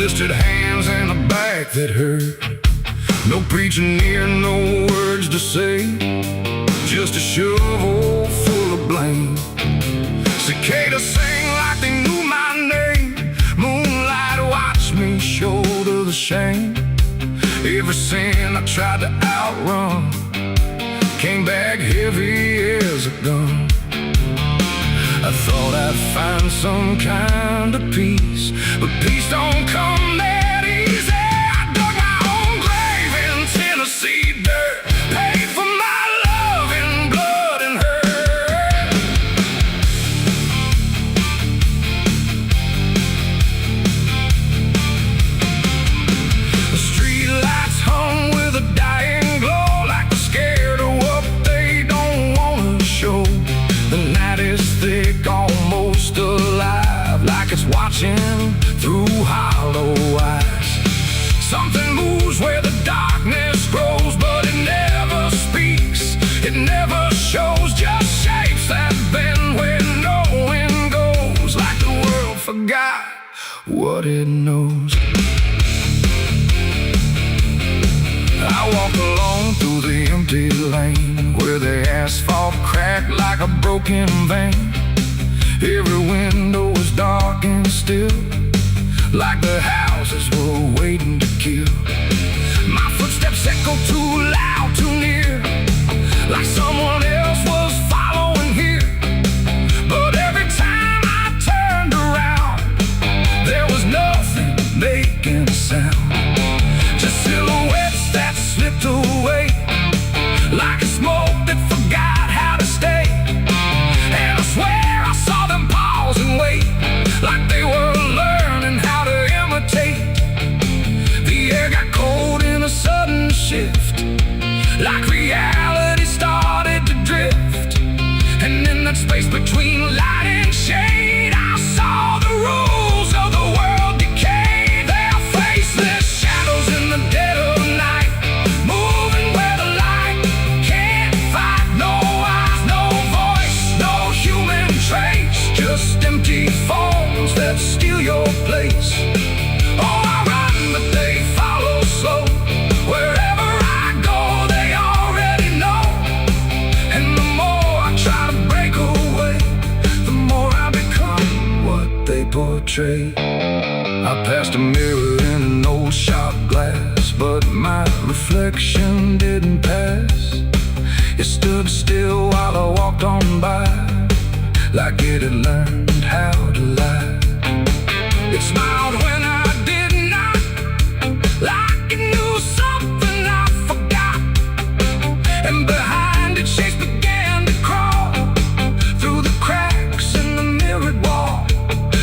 twisted hands and a back that hurt. No preaching near, no words to say, just a shovel full of blame. Cicadas sing like they knew my name. Moonlight watched me shoulder the shame. Every sin I tried to outrun came back heavy as a gun. I thought I'd find some kind of peace, but peace don't come that easy. I dug my own grave in Tennessee dirt, paid for my love in blood and hurt. The street lights hung with a dying glow, like they're scared of what they don't want to show. The night is thick, almost alive, like it's watching through hollow eyes. Something moves where the darkness grows, but it never speaks, it never shows, just shapes that bend where no wind goes, like the world forgot what it knows. I walk along through the empty lane, where the asphalt cracked like a broken vein. Every window was dark and still, like the houses were waiting to kill. My footsteps echo too loud, too near, like someone else was following here. But every time I turned around, there was nothing making a sound, just silhouettes that slipped away, like a smoke that forgot how to stay. And I swear I saw them pause and wait, like they were learning how to imitate. The air got cold in a sudden shift, like reality started to drift. And in that space between light and shade, I saw the rules of the world decay. They're faceless shadows in the dead of night, moving where the light can't fight. No eyes, no voice, no human trace, just empty forms that steal your place. Oh, I run, but they follow slow. Wherever I go, they already know. And the more I try to break away, the more I become what they portray. I passed a mirror in an old shop glass, but my reflection didn't pass. It stood still while I walked on by, like it had learned how to lie. It smiled when I did not, like it knew something I forgot. And behind its shapes began to crawl through the cracks in the mirrored wall.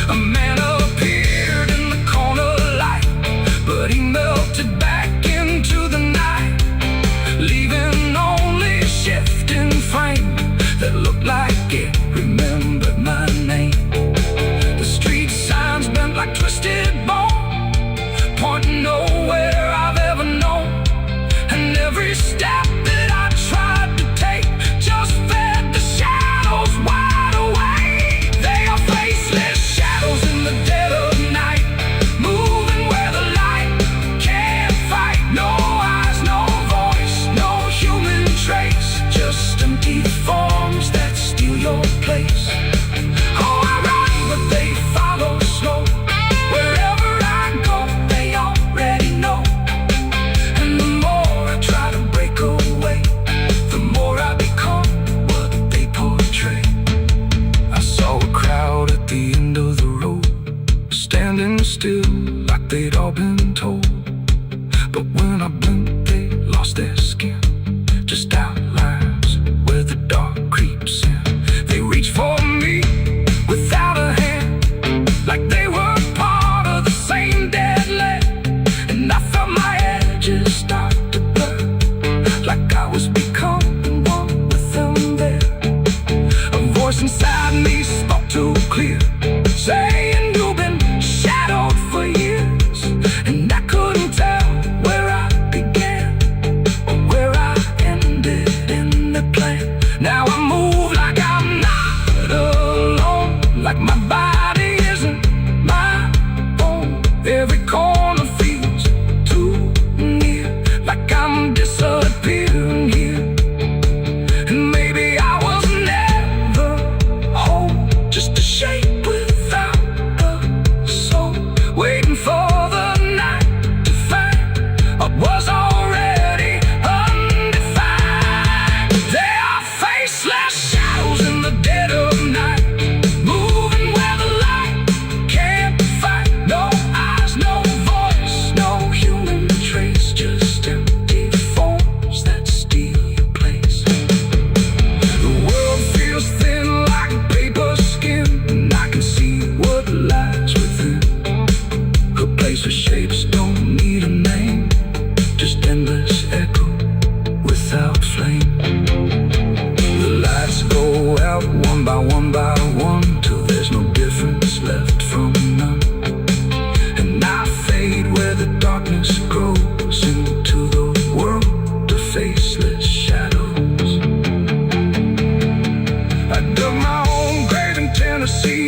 A man appeared in the corner light, but he melted back into the night, leaving only a shifting frame that looked like it remembered my name. The street signs bent like twisted bone, pointing nowhere I've ever known. And every step that I tried to take just fed the shadows wide awake. They are faceless shadows in the dead of night, moving where the light can't fight. No eyes, no voice, no human trace, just empty forms that steal your place. Oh, I run, but they follow slow. Wherever I go, they already know. And the more I try to break away, the more I become what they portray. I saw a crowd at the end of the road, standing still like they'd all been told. But when I blinked, they lost their skin, just outlines where the dark creeps in. They reach for me without a hand, like they were part of the same dead land. And I felt my edges start to blur, like I was becoming one with them there. A voice inside me spoke too clear, saying you've been shadowed for years. And I couldn't tell where I began or where I ended in the plan. Now I move like I'm not alone, like my body isn't my own. Every corner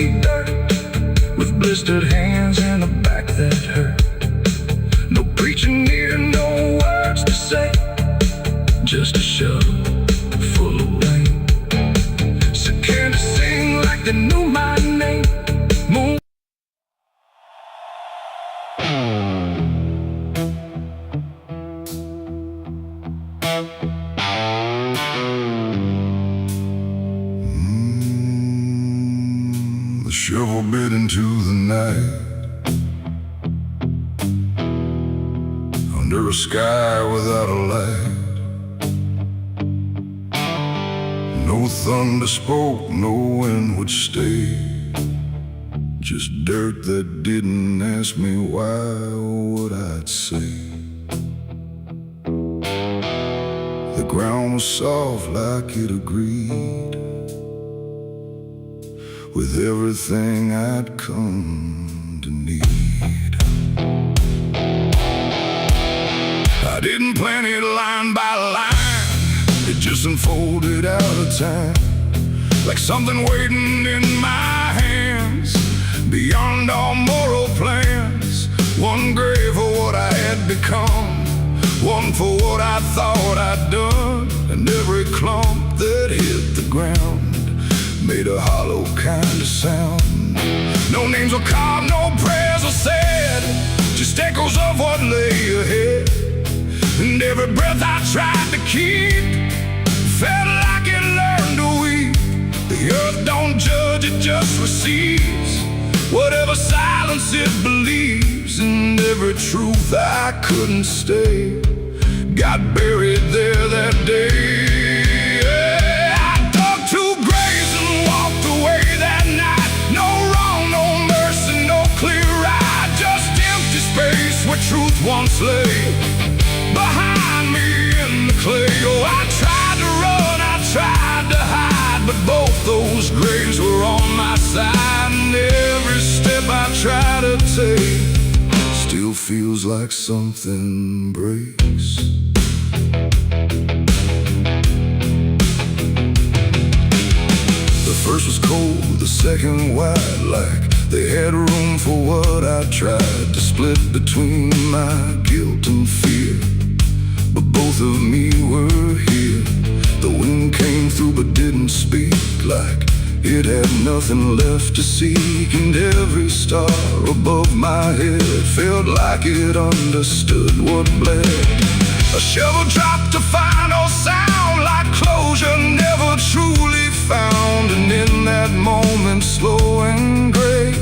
sweet dirt, with blistered hands and a back that hurt. No preaching here, no words to say, just a shovel full of rain. So can I sing like they knew my name? Moon. The shovel bit into the night, under a sky without a light. No thunder spoke, no wind would stay, just dirt that didn't ask me why or what I'd say. The ground was soft like it agreed with everything I'd come to need. I didn't plan it line by line, it just unfolded out of time, like something waiting in my hands, beyond all moral plans. One grave for what I had become, one for what I thought I'd done, and every clump that hit the ground made a hollow kind of sound. No names were carved, no prayers were said, just echoes of what lay ahead. And every breath I tried to keep felt like it learned to weep. The earth don't judge, it just receives whatever silence it believes. And every truth I couldn't stay got buried there that day. Where truth once lay behind me in the clay. Oh, I tried to run, I tried to hide, but both those graves were on my side. And every step I try to take still feels like something breaks. The first was cold, the second wide, like they had room for what I tried to split between my guilt and fear. But both of me were here. The wind came through but didn't speak, like it had nothing left to seek. And every star above my head felt like it understood what bled. A shovel dropped a final sound, like closure never truly found. And in that moment, slow and gray,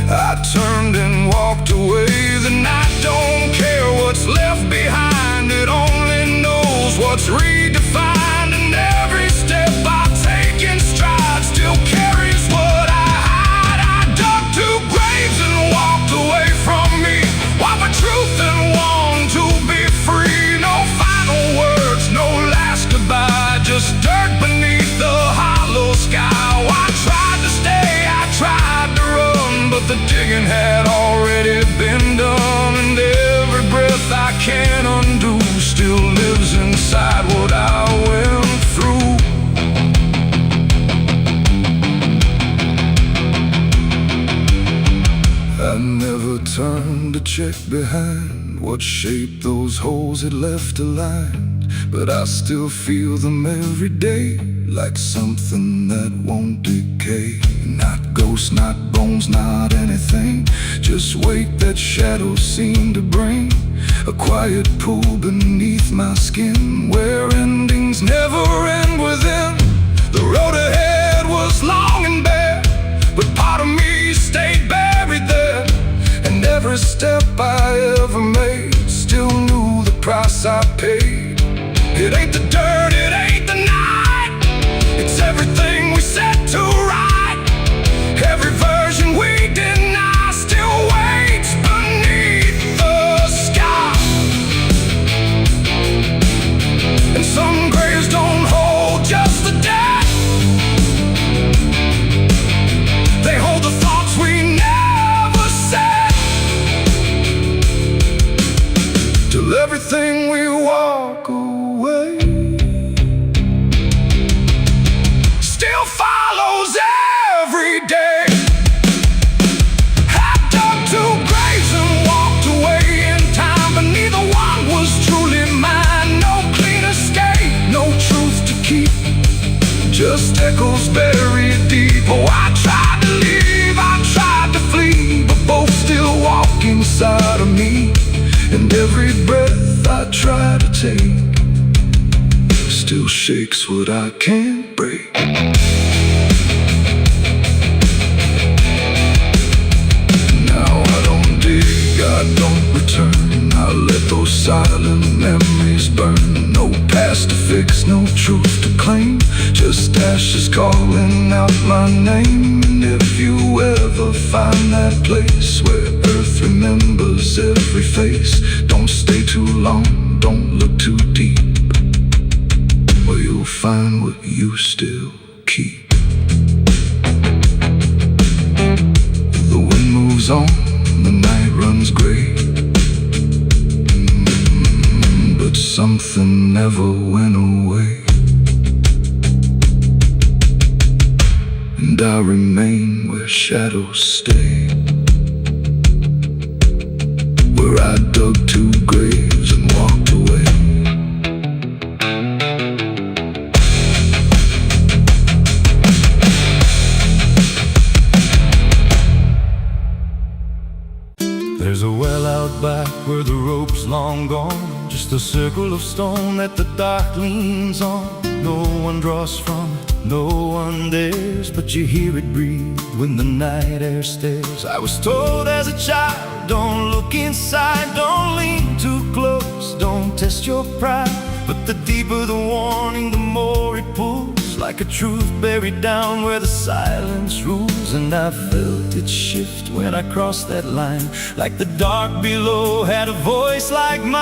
I turned and walked away. The night don't care what's left behind, it only knows what's redefined. And every step I take in stride still carries what I hide. I dug two graves and walked away from me, one for truth and one to be free. No final words, no last goodbye, just dirt beneath the hollow sky. Oh, I tried to stay, I tried to run, but the digging had already been done. And every breath I can't undo still lives inside what I went through. I never turned to check behind what shape those holes had left aligned, but I still feel them every day, like something that won't decay. Not ghosts, not bones, not anything, just weight that shadows seem to bring. A quiet pool beneath my skin, where endings never end within. The road ahead was long and bare, but part of me stayed buried there. And every step I ever made still knew the price I paid. It ain't the dirt, it ain't the night, it's everything we set to right. Every version we deny still waits beneath the sky. And some graves don't hold just the dead, they hold the thoughts we never said. Till everything we walk away still follows every day. shakes what I can't break. Now I don't dig, I don't return. I let those silent memories burn. No past to fix, no truth to claim, just ashes calling out my name. And if you ever find that place where earth remembers every face, don't stay too long, don't look too deep, or you'll find what you still keep. The wind moves on, the night runs gray, but something never went away. And I remain where shadows stay, where I dug two graves and walked away. There's a well out back where the rope's long gone, just a circle of stone that the dark leans on. No one draws from it, no one dares, but you hear it breathe when the night air stares. I was told as a child, don't look inside, don't lean too close, don't test your pride. But the deeper the warning, the more it pulls, like a truth buried down where the silence rules. And I felt it shift when I crossed that line, like the dark below had a voice like mine.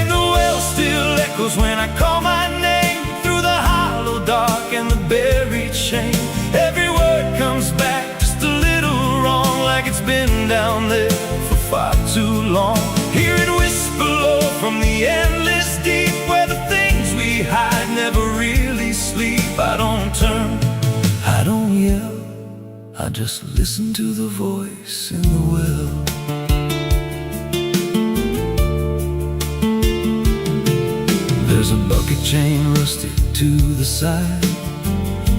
The well still echoes when I call my name, through the hollow dark and the buried shame. Every word comes back just a little wrong, like it's been down there for far too long. Hear it whisper low from the endless deep, where the things we hide never really sleep. I don't turn, I don't yell, I just listen to the voice in the well. There's a bucket chain rusted to the side,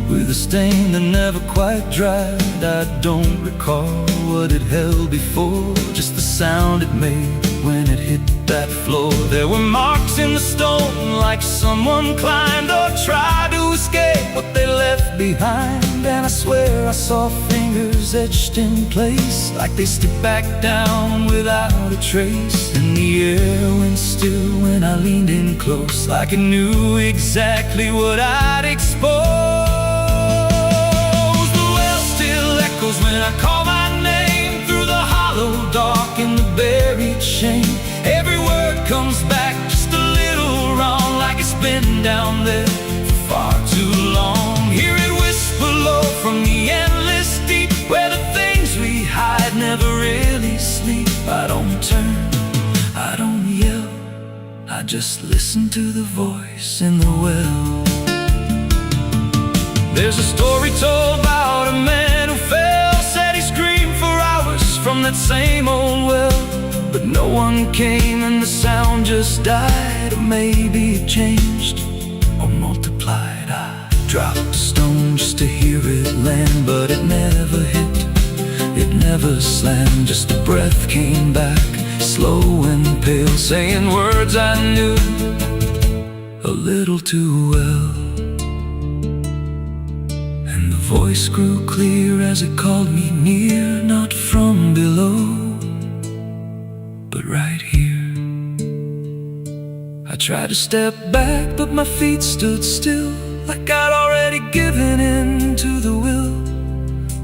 with a stain that never quite dried. I don't recall what it held before, just the sound it made when it hit that floor. There were marks in the stone, like someone climbed or tried to escape what they left behind. And I swear I saw fingers etched in place, like they slipped back down without a trace. And the air went still when I leaned in close, like it knew exactly what I'd expose. The well still echoes when I call my name, through the hollow dark and the buried shame. Every word comes back just a little wrong, like it's been down there for far too long. Hear it whisper low from the endless deep, where the things we hide never really sleep. I don't turn, I don't yell, I just listen to the voice in the well. There's a story told about a man who fell, said he screamed for hours from that same old well, but no one came and the sound just died. Or maybe it changed or multiplied. I dropped a stone just to hear it land, but it never hit, it never slammed. Just a breath came back, slow and pale, saying words I knew a little too well. And the voice grew clear as it called me near, not from below, but right here. I tried to step back, but my feet stood still, like I'd already given in to the will.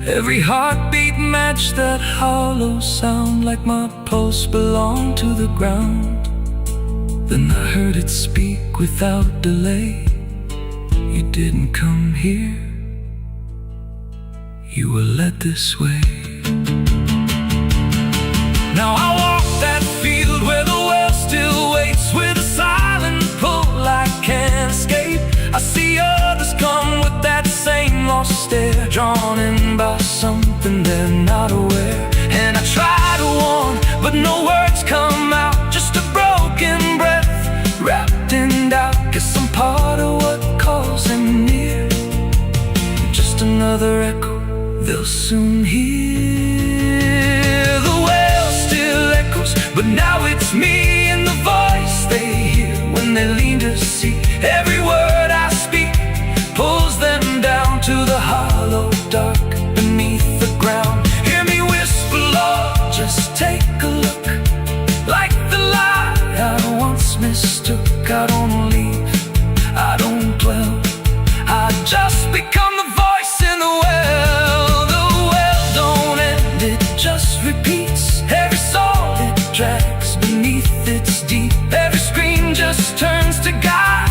Every heartbeat matched that hollow sound, like my pulse belonged to the ground. Then I heard it speak without delay. You didn't come here, you were led this way. Now I walk that field where the well still waits, with a silent pull I can't escape. I see others come with that same lost stare, drawn in by something they're not aware. And I try to warn, but no words come out, just a broken breath wrapped in doubt. Guess I'm part of what calls them near, just another echo they'll soon hear. The well still echoes, but now it's me and the voice they hear when they lean to see Every word I speak pulls them down to the hollow dark beneath the ground. Hear me whisper, Lord, just take a look. Like the lie I once mistook. I don't leave, I don't dwell, I just become the voice in the well. The well don't end, it just repeats. Every soul it drags beneath its deep. Every scream just turns to guide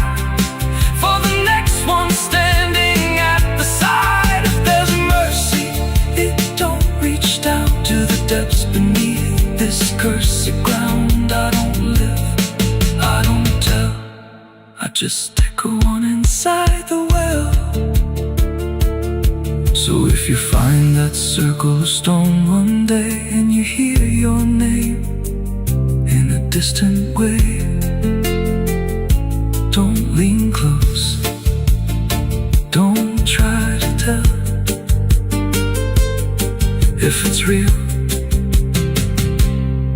for the next one standing at the side. If there's mercy, it don't reach down to the depths beneath this cursed ground. I don't live, I don't tell, I just take a one inside the well. So if you find that circle of stone one day and you hear your name in a distant way, don't lean close, don't try to tell if it's real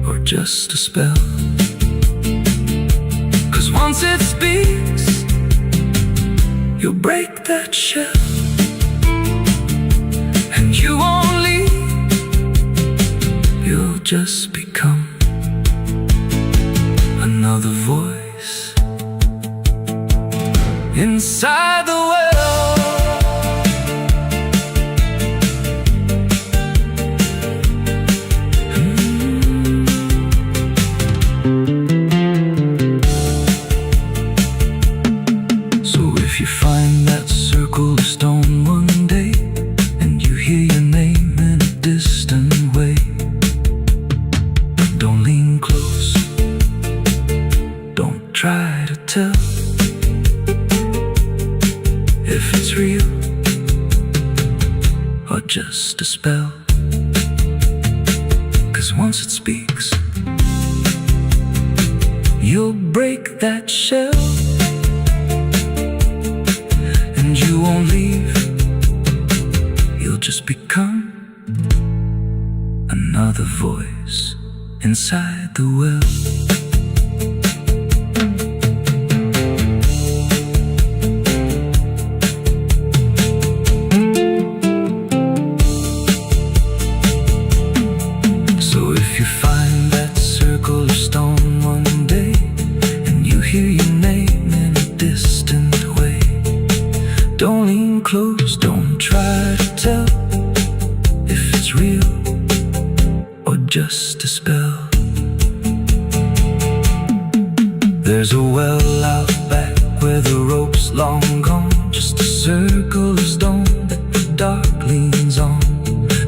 or just a spell. 'Cause once it speaks, you'll break that shell, and you won't leave, you'll just become another voice inside the well. So if you find that circle of stone one day and you hear your name in a distant way, don't lean close, don't try to tell if it's real or just a spell. 'Cause once it speaks, you'll break that shell, and you won't leave, you'll just become another voice inside the well. Don't lean close, don't try to tell if it's real or just a spell. There's a well out back where the rope's long gone, just a circle of stone that the dark leans on.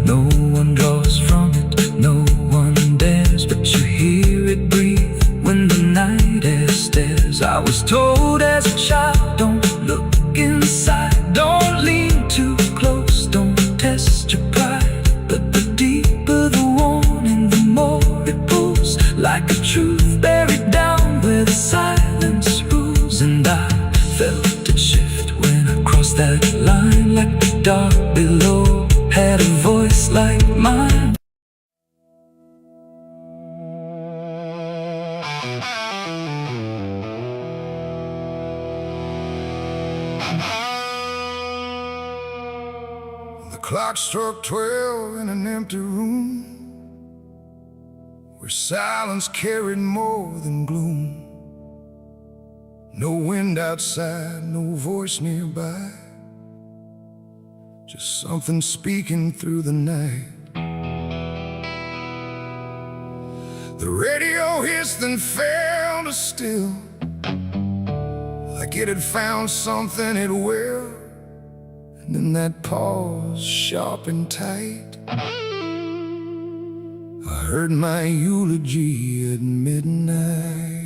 No one draws from it, no one dares, but you hear it breathe when the night air stares. I was told as a child, don't look inside, don't lean too close, don't test your pride. But the deeper the warning, the more it pulls, like a truth buried down where the silence rules. And I felt it shift when I crossed that line, like the dark below had a voice like mine. The clock struck 12 in an empty room, where silence carried more than gloom. No wind outside, no voice nearby, just something speaking through the night. The radio hissed and fell to still, like it had found something it will. And in that pause, sharp and tight, I heard my eulogy at midnight.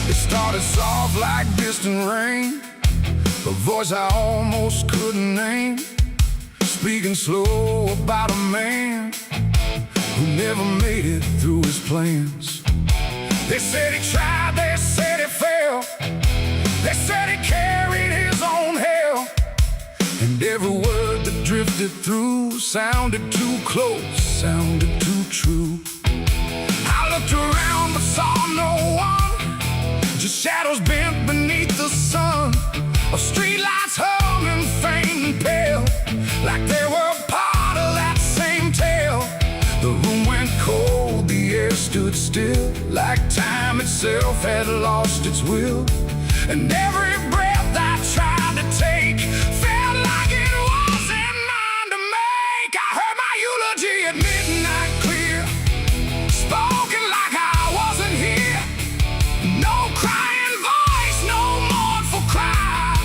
It started soft like distant rain, a voice I almost couldn't name, speaking slow about a man who never made it through his plans. They said he tried, they said he failed. They said he carried his own hell. And every word that drifted through sounded too close, sounded too true. I looked around but saw no one, just shadows bent beneath the sun, of streetlights humming faint and pale, like they were part of that same tale. The room went cold, the air stood still, like time itself had lost its will. And every breath I tried to take felt like it wasn't mine to make. I heard my eulogy at midnight clear, spoken like I wasn't here. No crying voice, no mournful cry,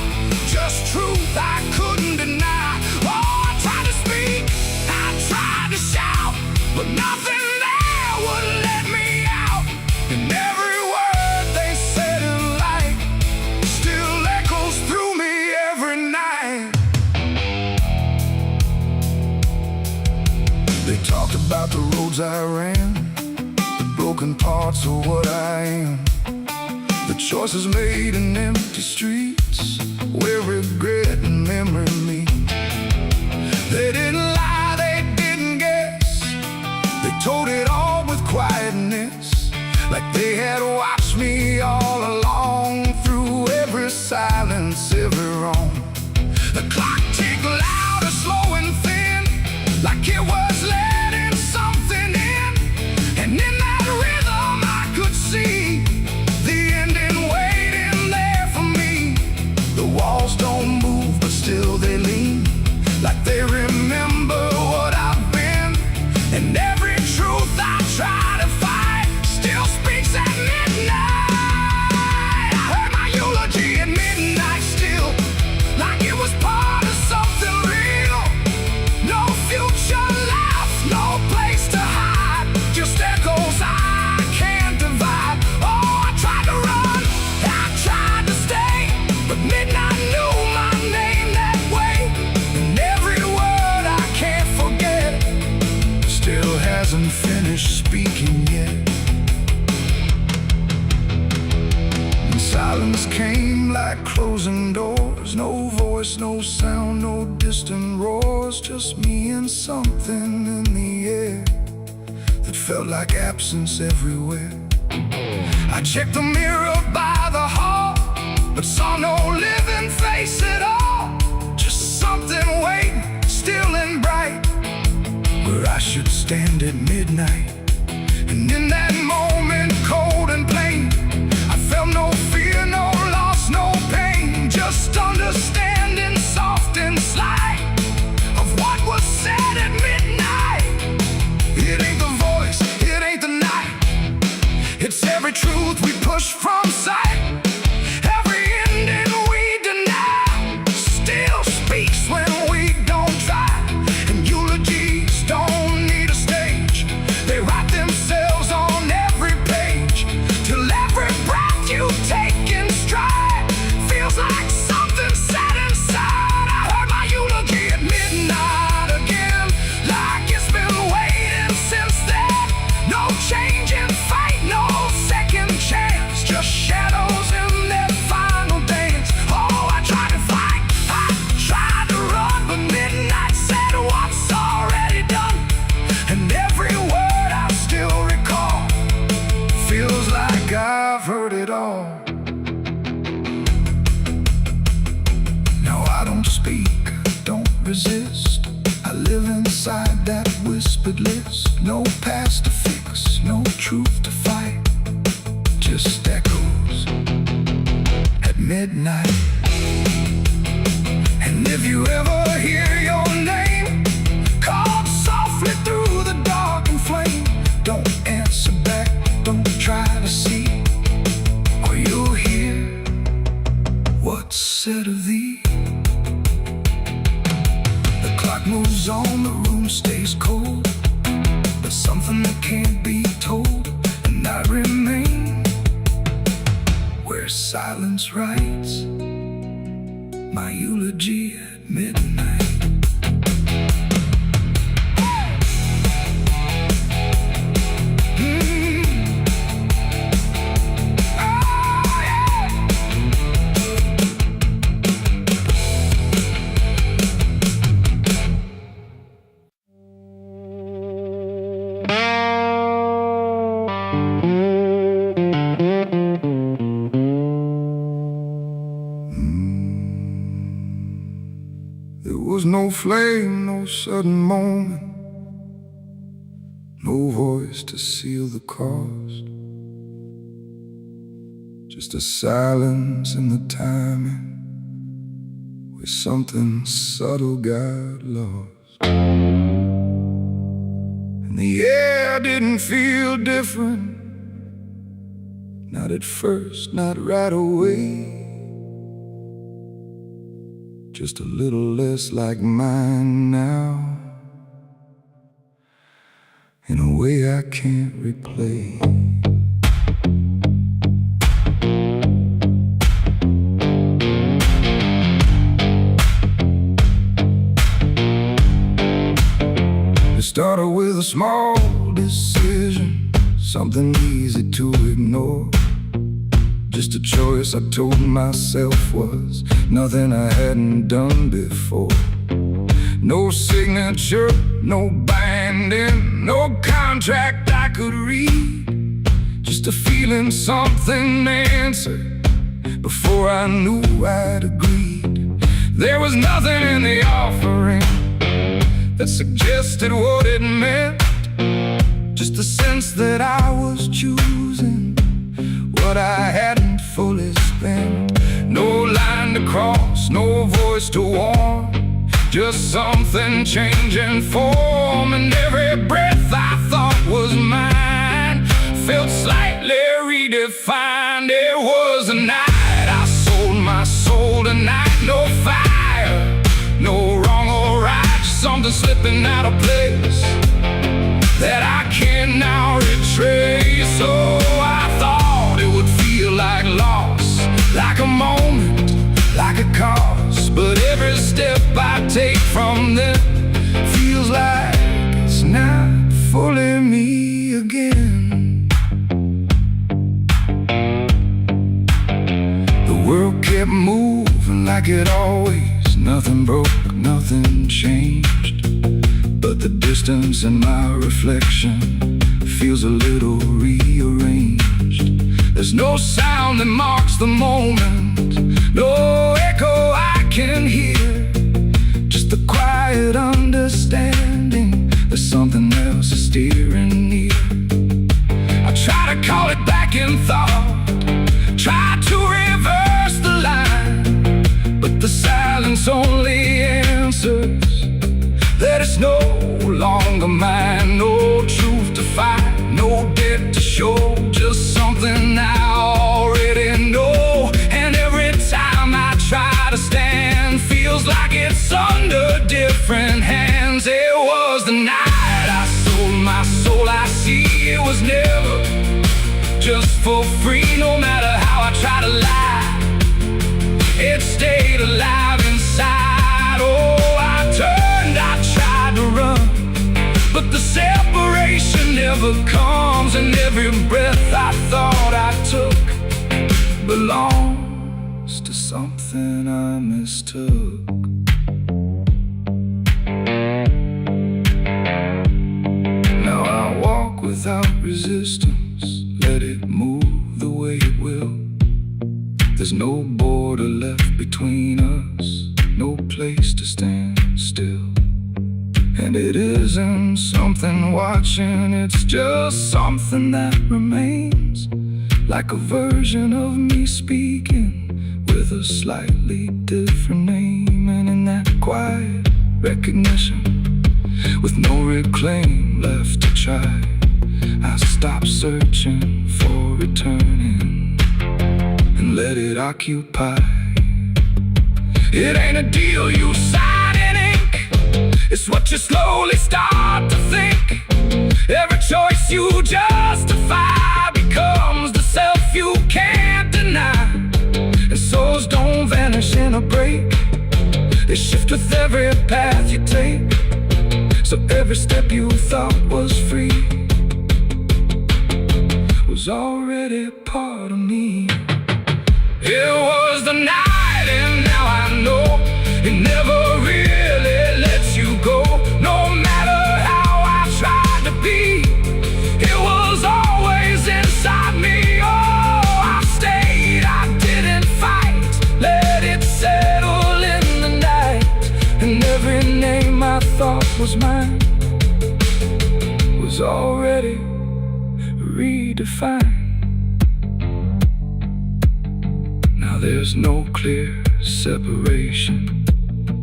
just truth I couldn't deny. Oh, I tried to speak, I tried to shout, but nothing there would let me out. And every word they said in light still echoes through me every night. They talked about the roads I ran, the broken parts of what I am, the choices made in empty streets where regret and memory meet. They didn't lie, they didn't guess, they told it all with quietness, like they had watched me all along, through every silence, every wrong. The clock ticked loud, slow and thin, like it was letting something in. And in that rhythm I could see the ending waiting there for me. The walls don't move, but still they lean, like they remember what I've been. And every truth I try to fight still speaks at midnight. I heard my eulogy at midnight still, like it was part of something real. No future left, no place to hide, just echoes I can't divide. Oh, I tried to run, I tried to stay, but midnight knew my name that way. And every word I can't forget still hasn't finished speaking yet. And silence came like closing doors, no voice, no sound, no distant roars, just me and something in the air that felt like absence everywhere. I checked the mirror by the hall, but saw no living face at all, just something waiting, still and bright, where I should stand at midnight. And in that moment, cold and plain, I felt no fear, no loss, no pain, just understanding soft and slight of what was said at midnight. It ain't the voice, it ain't the night, it's every truth we push from sight. Every ending we deny still speaks when we don't try. And eulogies don't need a stage, they write themselves on every page, till every breath you take in stride feels like something set inside. I heard my eulogy at midnight again, like it's been waiting since then. No change in fate, no second chance, just shadows in their final dance. Oh, I tried to fight, I tried to run, but midnight said what's already done. And every word I still recall feels like I've heard it all. Now I don't speak, don't resist, I live inside that whispered list. No past to fix, no truth to fight, just echoes at midnight. And if you ever hear your name called softly through the dark and flame, don't answer back, don't try to see, or you'll hear what's said of thee. The clock moves on, the room stays cold, but something that can't be told. And I remain where silence writes my eulogy at midnight. There was no flame, no sudden moment, no voice to seal the cost. Just a silence in the timing where something subtle got lost. And the air didn't feel different, not at first, not right away. Just a little less like mine now, in a way I can't replay. It started with a small decision, something easy to ignore. Just a choice I told myself was nothing I hadn't done before. No signature, no binding, no contract I could read. Just a feeling something answered before I knew I'd agreed. There was nothing in the offering that suggested what it meant, just the sense that I was choosing what I hadn't fully spent. No line to cross, no voice to warn, just something changing form. And every breath I thought was mine felt slightly redefined. It was a night I sold my soul tonight. No fire, no wrong or right, just something slipping out of place that I can now retrace. So I thought it would feel like loss, like a moment, like a cause. But every step I take from them feels like it's not fully me again. The world kept moving like it always, nothing broke, nothing changed. But the distance in my reflection feels a little rearranged. There's no sound that marks the moment, no echo I can hear, just the quiet understanding that something else is steering near. I try to call it back in thought, try to reverse the line, but the silence only answers that it's no longer mine. No truth to fight, no debt to show, just something I already know. And every time I try to stand, feels like it's under different hands. It was the night I sold my soul. I see it was never just for free. No matter how I try to lie, it stayed alive inside. Oh, I tried to run, but the separation never comes. And every breath I thought I took belongs to something I mistook. Now I walk without resistance, let it move the way it will. There's no border left between us, no place to stand still. And it isn't something watching, it's just something that remains, like a version of me speaking with a slightly different name. And in that quiet recognition, with no reclaim left to try, I stop searching for returning and let it occupy. It ain't a deal you sign in ink, it's what you slowly start to think. Every choice you justify becomes the self you can't deny. And souls don't vanish in a break, they shift with every path you take. So every step you thought was free was already part of me. It was the night, and now I know it never really lets you go. No matter how I tried to be, it was always inside me. Oh, I stayed, I didn't fight, let it settle in the night. And I thought was mine was already redefined. Now there's no clear separation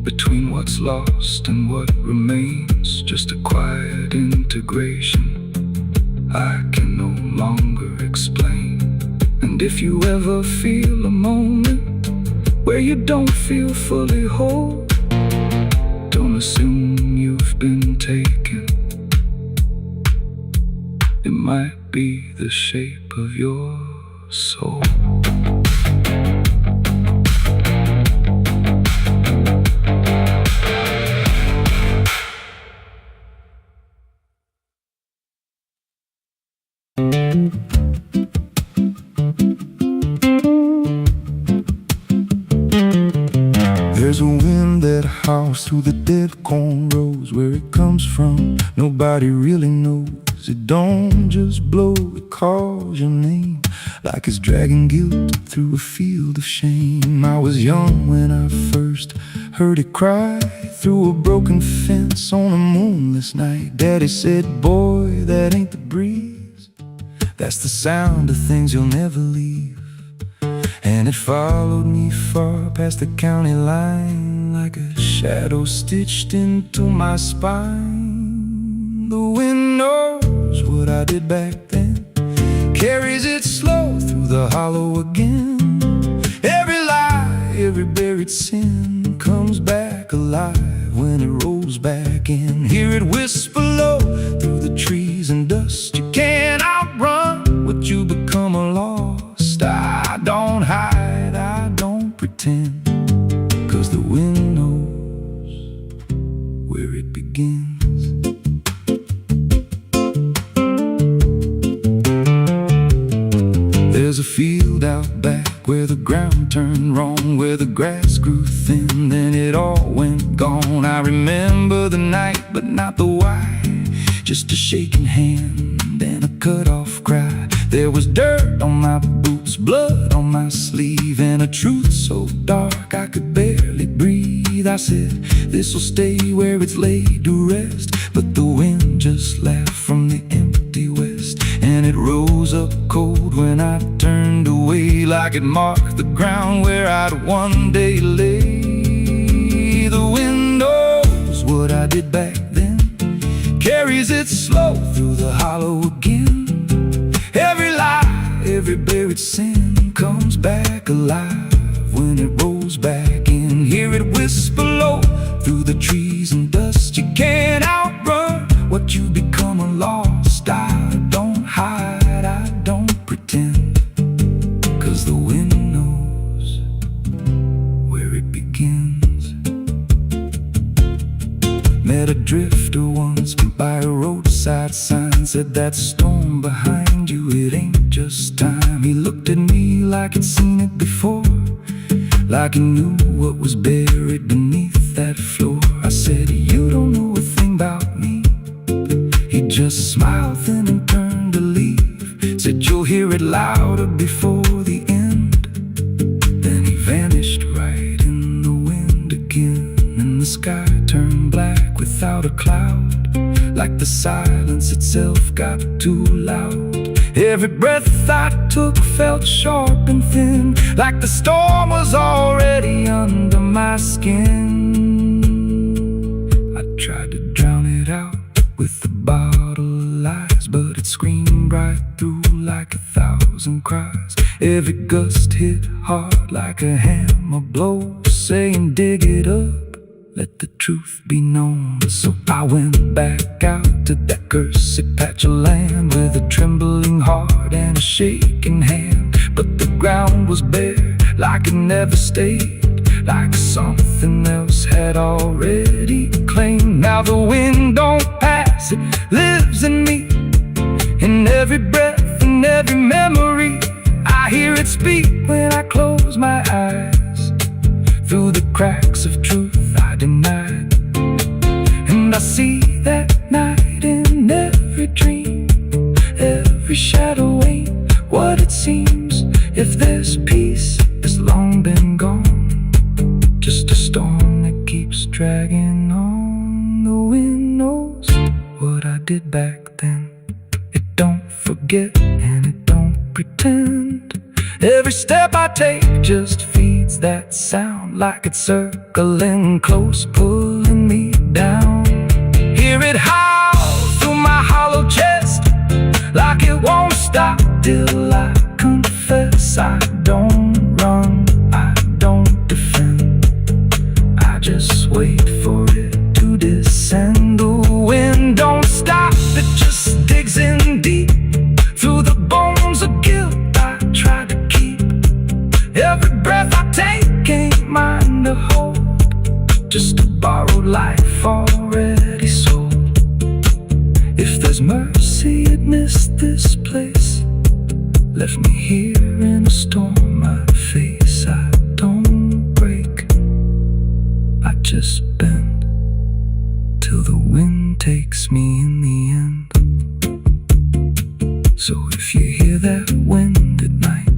between what's lost and what remains, just a quiet integration I can no longer explain. And if you ever feel a moment where you don't feel fully whole, don't assume you've been taken. It might be the shape of your soul. There's a wind that howls through the dead corn rows. Where it comes from, nobody really knows. It don't just blow, it calls your name like it's dragging guilt through a field of shame. I was young when I first heard it cry through a broken fence on a moonless night. Daddy said, boy, that ain't the breeze, that's the sound of things you'll never leave. And it followed me far past the county line like a shadow stitched into my spine. The wind knows what I did back then, carries it slow through the hollow again. Every lie, every buried sin comes back alive when it rolls back in. Hear it whisper low through the trees and dust. You can't outrun what you become lost. I don't hide, I don't pretend, 'cause the wind knows where it begins. There's a field out back where the ground turned wrong, where the grass grew thin, then it all went gone. I remember the night, but not the why, just a shaking hand and a cut-off cry. There was dirt on my boots, blood on my sleeve, and a truth so dark I could barely breathe. I said, this'll stay where it's laid to rest, but the wind just laughed from the empty west, and it rose up cold when I turned away, like it marked the ground where I'd one day lay. The wind knows what I did back then, carries it slow through the hollow again. Every lie, every buried sin comes back alive when it rolls back in. Hear it whisper low through the trees and dust. You can't outrun what you become lost. I don't hide, I don't pretend, 'cause the wind knows where it begins. Met a drifter once by a roadside sign, said that storm behind you, it ain't just time. He looked at me like he'd seen it before, like he knew what was buried beneath that floor. I said, you don't know a thing about me. He just smiled then and turned to leave, said you'll hear it louder before the end. Then he vanished right in the wind again, and the sky turned black without a cloud, like the silence itself got too loud. Every breath I took felt sharp and thin, like the storm was already under my skin. I tried to drown it out with a bottle of lies, but it screamed right through like 1,000 cries. Every gust hit hard like a hammer blow, saying dig it up, let the truth be known. So I went back out to that cursed patch of land with a trembling heart and a shaking hand. But the ground was bare, like it never stayed, like something else had already claimed. Now the wind don't pass, it lives in me, in every breath and every memory. I hear it speak when I close my eyes, through the cracks of truth I denied. And I see that night in every dream, every shadow ain't what it seems. If there's peace, it's long been gone, just a storm that keeps dragging on. The the wind knows what I did back then. It don't forget and it don't pretend. Every step I take just feeds that sound, like it's circling close, pulling me down. Hear it howl through my hollow chest, like it won't stop till I confess. I don't run, I don't defend, I just wait for it to descend. The wind don't stop, it just digs in deep through the bones of guilt I try to keep. Every breath I take ain't mine to hold, just a borrowed life already sold. If there's mercy, it missed this place, left me here in a storm I face. I don't break, I just bend till the wind takes me in the end. So if you hear that wind at night,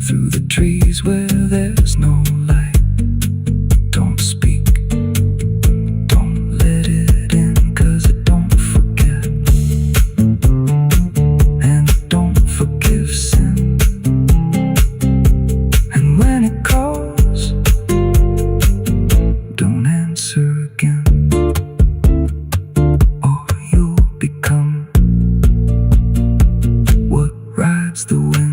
through the trees where there's no light, don't speak, don't let it in, 'cause it don't forget, and it don't forgive sin. And when it calls, don't answer again, or you'll become what rides the wind.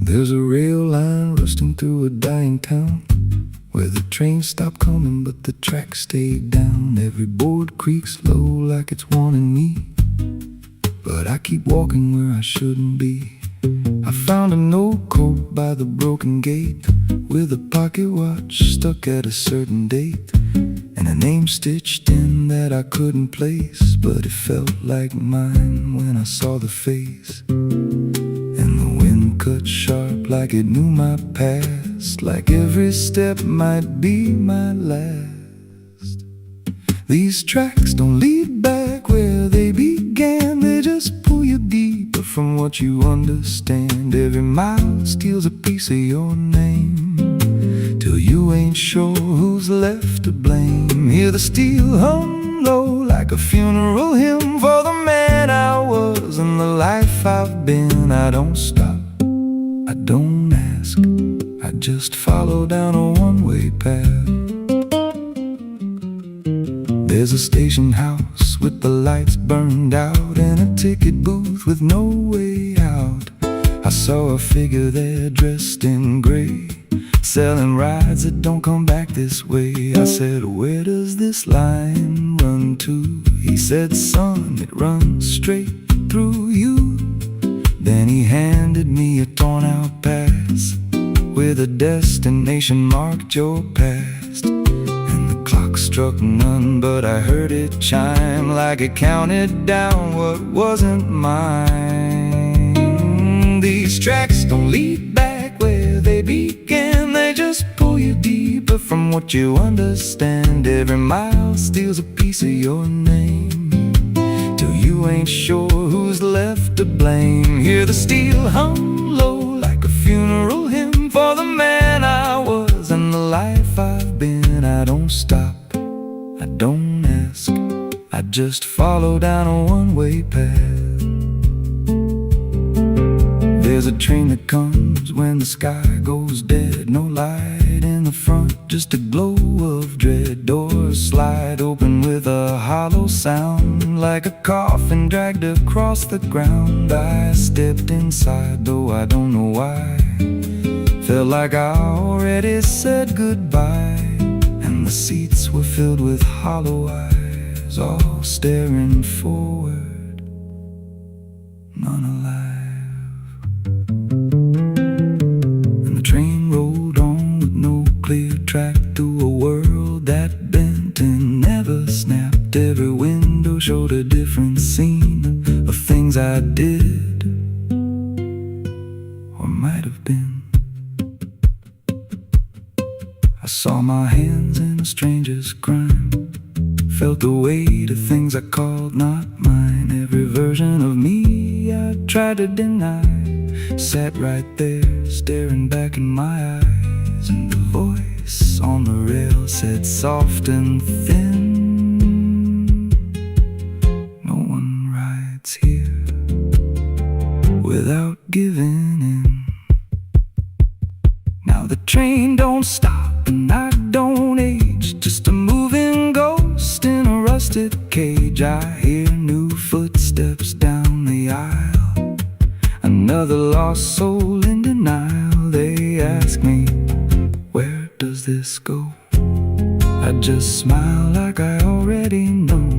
There's a rail line rusting through a dying town, where the trains stop coming but the tracks stay down. Every board creaks low like it's warning me, but I keep walking where I shouldn't be. I found a note code by the broken gate, with a pocket watch stuck at a certain date, and a name stitched in that I couldn't place, but it felt like mine when I saw the face. And the wind cut sharp like it knew my past, like every step might be my last. These tracks don't lead back where they began, they just pull you deeper from what you understand. Every mile steals a piece of your name, till you ain't sure who's left to blame. Hear the steel hum low like a funeral hymn for the man I was and the life I've been. I don't stop, I don't ask, I just follow down a one-way path. There's a station house with the lights burned out, and a ticket booth with no way out. I saw a figure there dressed in gray, selling rides that don't come back this way. I said, where does this line run to? He said, son, it runs straight through you. Then he handed me a torn out pass, with a destination marked your past. And the clock struck none, but I heard it chime like it counted down what wasn't mine. These tracks don't lead back where they began, they just pull you deeper from what you understand. Every mile steals a piece of your name, till you ain't sure who's left to blame. Hear the steel hum low like a funeral hymn for the man I was and the life I've been. I don't stop, I don't ask, I just follow down a one-way path. There's a train that comes when the sky goes dead, no light in the front, just a glow of dread. Doors slide open with a hollow sound, like a coffin dragged across the ground. I stepped inside, though I don't know why, felt like I already said goodbye. And the seats were filled with hollow eyes, all staring forward, none alive. And the train rolled on with no clear track through a world that bent and never snapped. Every window showed a different scene, a thing things I did or might have been. I saw my hands in a stranger's crime, felt the weight of things I called not mine. Every version of me I tried to deny sat right there, staring back in my eyes. And the voice on the rail said soft and thin, no one rides here without giving in. Now the train don't stop and I don't age, just a moving ghost in a rusted cage. I hear new footsteps down the aisle, another lost soul in denial. They ask me, where does this go? I just smile like I already know,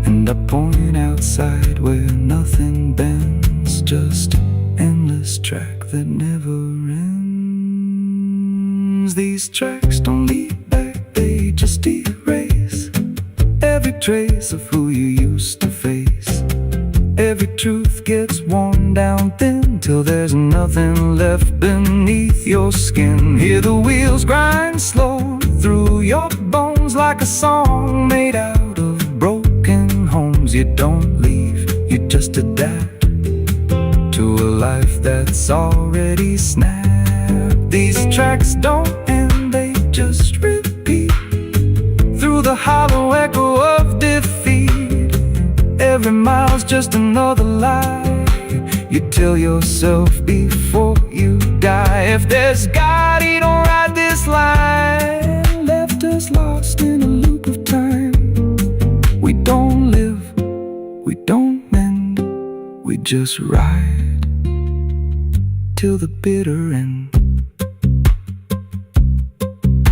and I point outside where nothing bends, just an endless track that never ends. These tracks don't lead back, they just erase every trace of who you used to face. Every truth gets worn down thin till there's nothing left beneath your skin. Hear the wheels grind slow through your bones like a song made out of broken homes. You don't leave, you just adapt to a life that's already snapped. These tracks don't end, they just repeat through the hollow echo of defeat. Every mile's just another lie you tell yourself before you die. If there's God, he don't ride this line, left us lost in a loop of time. We don't live, we don't mend, we just ride till the bitter end.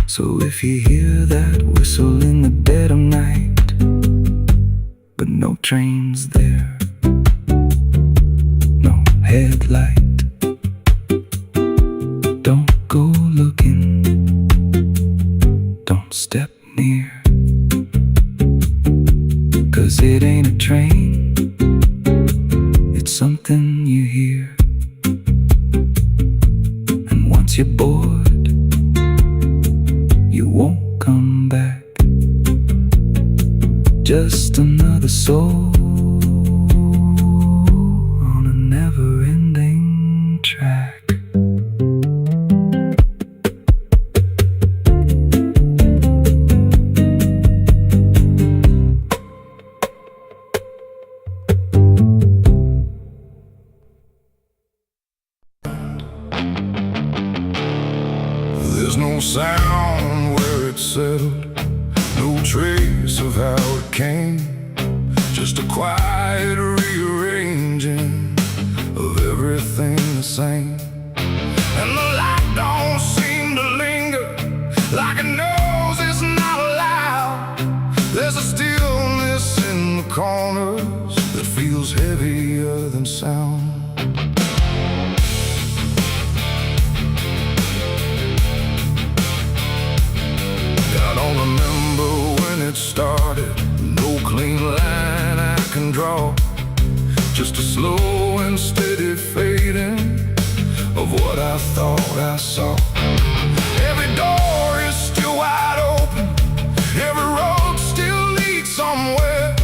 So if you hear that whistle in the dead of night, but no train's there, no headlight, don't go looking, don't step near, 'cause it ain't a train, it's something you hear. And once you're bored, you won't come back, just another soul on a never-ending track. There's no sound where it's settled, no trace of how it came, just a quiet rearranging of everything the same. And the light don't seem to linger, like it knows it's not allowed. There's a stillness in the corners that feels heavier than sound. I don't remember when it started, no clean line I can draw, just a slow and steady fading of what I thought I saw. Every door is still wide open, every road still leads somewhere,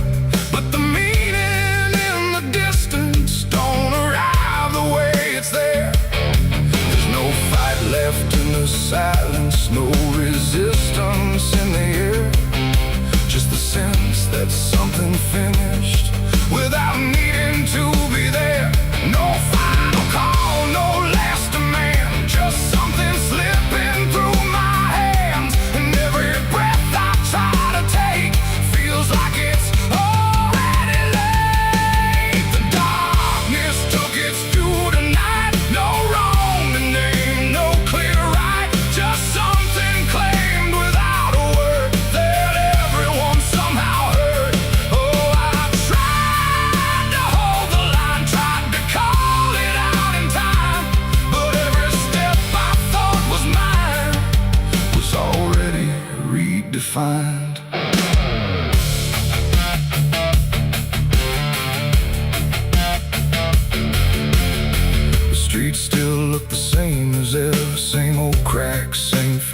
but the meaning in the distance don't arrive the way it's there. There's no fight left in the silence, no resistance in the air, just the sense that something finished without needing to be there. No final call, no last demand, just something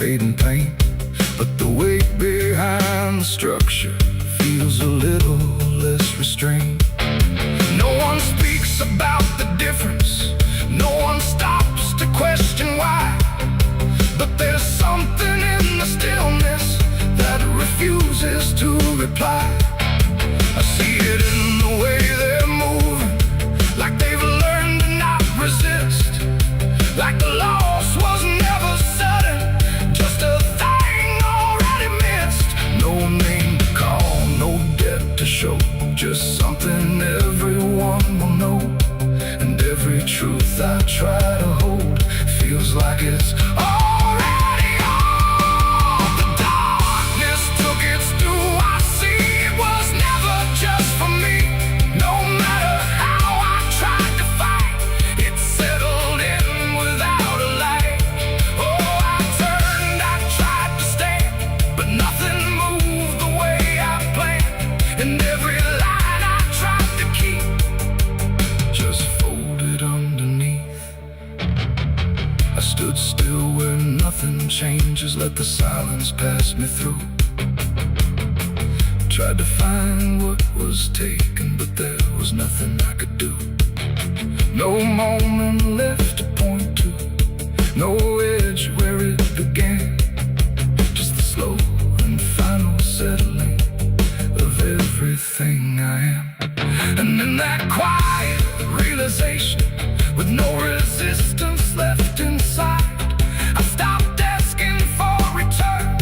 fading paint, but the weight behind the structure feels a little less restrained. No one speaks about the difference, no one stops to question why, but there's something in the stillness that refuses to reply. I see it in the way they're moving, like they've learned to not resist, like the loss was never sudden, just a thing already missed. No name to call, no debt to show, just something everyone will know. And every truth I try to hold feels like it's already old. The darkness took its due. I see it was never just for me. No matter how I tried to fight, it settled in without a light. Oh, I turned, I tried to stand, but nothing moved the way I planned. And every line I tried to keep just folded underneath. I stood still where nothing changes, let the silence pass me through. Tried to find what was taken, but there was nothing I could do. No moment left to point to, no edge where it began, just the slow and final settling of everything I am. And in that quiet realization, with no resistance left inside, I stopped asking for return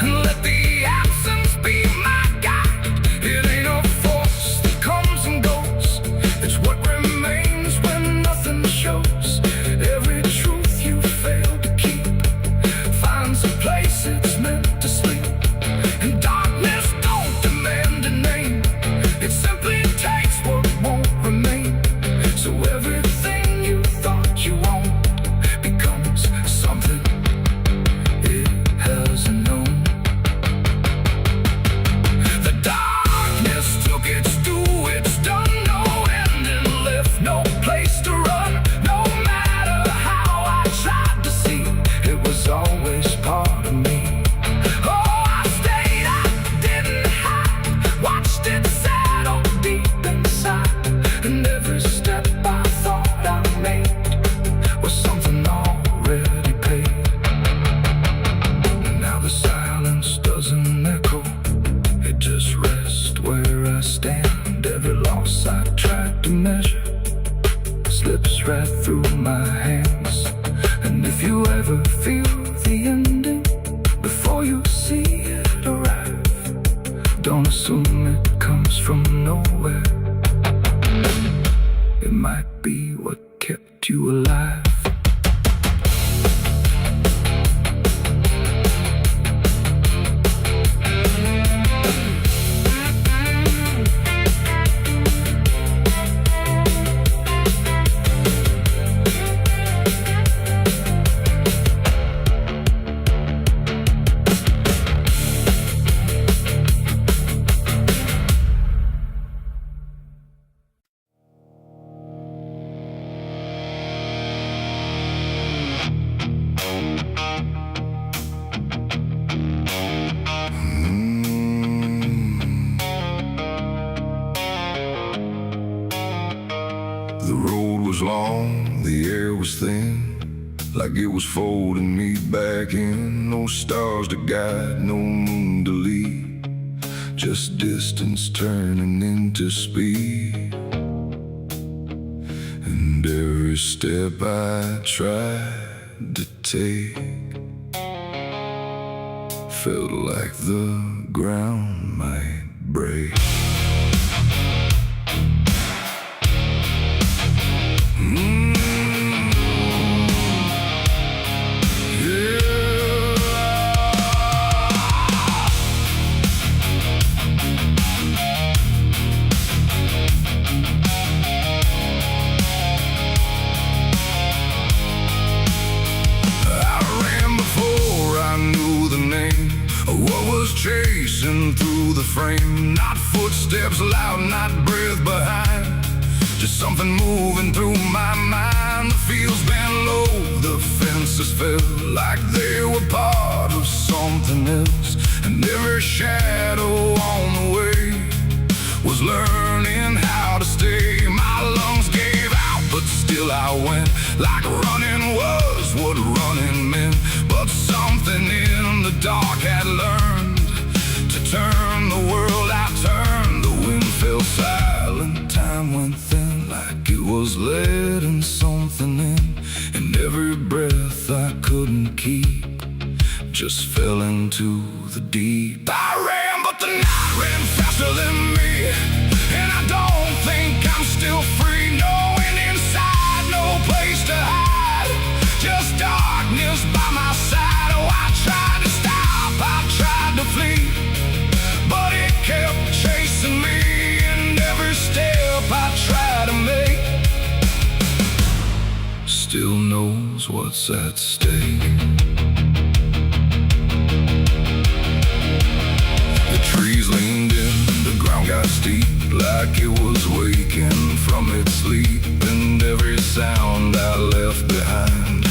and let the absence be my guide. It ain't a force that comes and goes, it's what remains when nothing shows. Every truth you fail to keep finds a place it's meant to sleep. And darkness don't demand a name, it simply takes what won't remain. So everything you thought you owned becomes something it hasn't known. The darkness took its due, it's done, no ending left, no place to run. No matter how I tried to see, it was always part of me. Oh, I stayed, I didn't hide, watched it settle deep inside. And every step I thought I made was something already paid. And now the silence doesn't echo, it just rests where I stand. Every loss I tried to measure slips right through my hands. And if you ever feel the ending before you see it arrive, don't assume it comes from nowhere. It might be what kept you alive. The road was long, the air was thin, like it was folding me back in. No stars to guide, no moon to lead, just distance turning into speed. And every step I tried to take felt like the ground might break. Chasing through the frame, not footsteps loud, not breath behind, Just something moving through my mind. The fields bent low, the fences felt like they were part of something else. And every shadow on the way was learning how to stay. My lungs gave out, but still I went. Like running was what running meant. But something in the dark had learned to turn the world I turned. The wind fell silent, time went thin, like it was letting something in. And every breath I couldn't keep just fell into the deep. I ran, but the night ran faster than me. And I don't think I'm still free, knowing inside no place to hide. Just darkness by my side. Oh, I tried to stop, I tried to flee, but it kept chasing me. And every step I tried to make still knows what's at stake. The trees leaned in, the ground got steep, like it was waking from its sleep. And every sound I left behind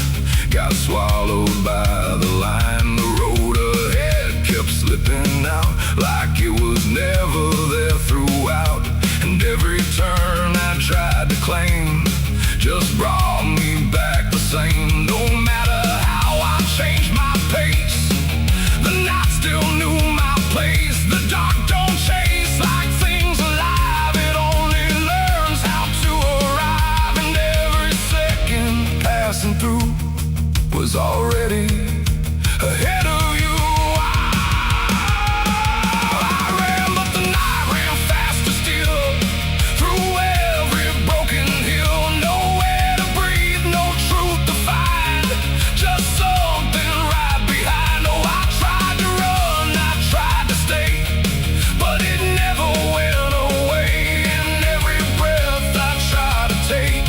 got swallowed by the line. The road ahead kept slipping out, like it was never there throughout. And every turn I tried to claim just brought me back the same. No matter how I changed my pace, the night still knew my place. The dark don't chase like things alive, it only learns how to arrive. And every second passing through was already ahead of you. I ran, but the night ran faster still, through every broken hill. Nowhere to breathe, no truth to find, just something right behind. Oh, I tried to run, I tried to stay, but it never went away. And every breath I tried to take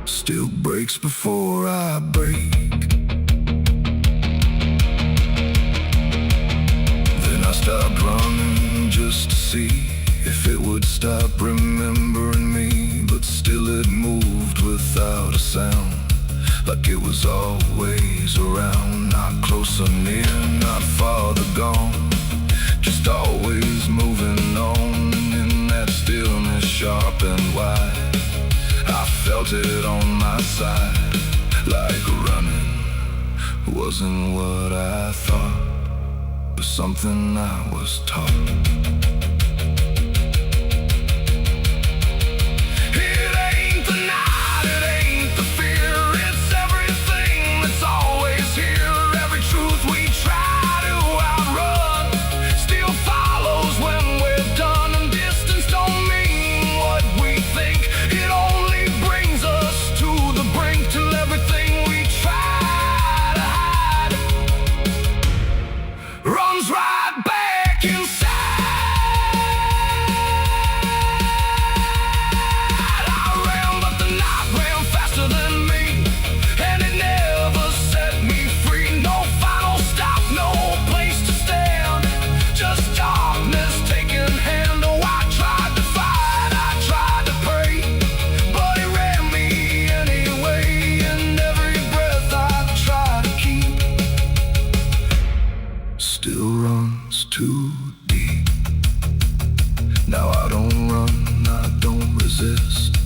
still breaks before I break. Then I stopped running just to see if it would stop remembering me. But still it moved without a sound, like it was always around. Not close or near, not farther gone, just always moving on. And in that stillness sharp and wide, I felt it on my side, like running wasn't what I thought, but something I was taught. It ain't the night, it ain't the fear, it's everything that's always here. Every truth we try to outrun still follows when we're done. And distance don't mean what we think, it only brings us to the brink, till everything we try to hide runs right back inside. I ran, but the night ran faster than me, and it never set me free. No final stop, no place to stand, just darkness taking hand. Oh, I tried to fight, I tried to pray, but it ran me anyway. And every breath I try to keep still runs too deep. Now I don't run, I don't resist,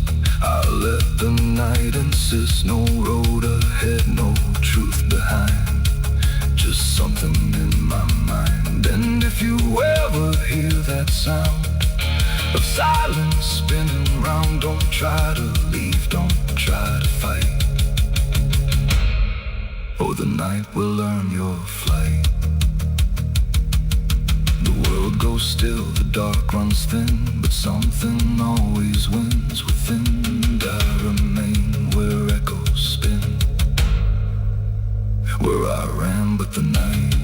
I let the night insist. No road ahead, no truth behind, just something in my mind. And if you ever hear that sound of silence spinning round, don't try to leave, don't try to fight. Oh, the night will learn your flight. The world goes still, the dark runs thin, but something always wins within. And I remain where echoes spin, where I ran, but the night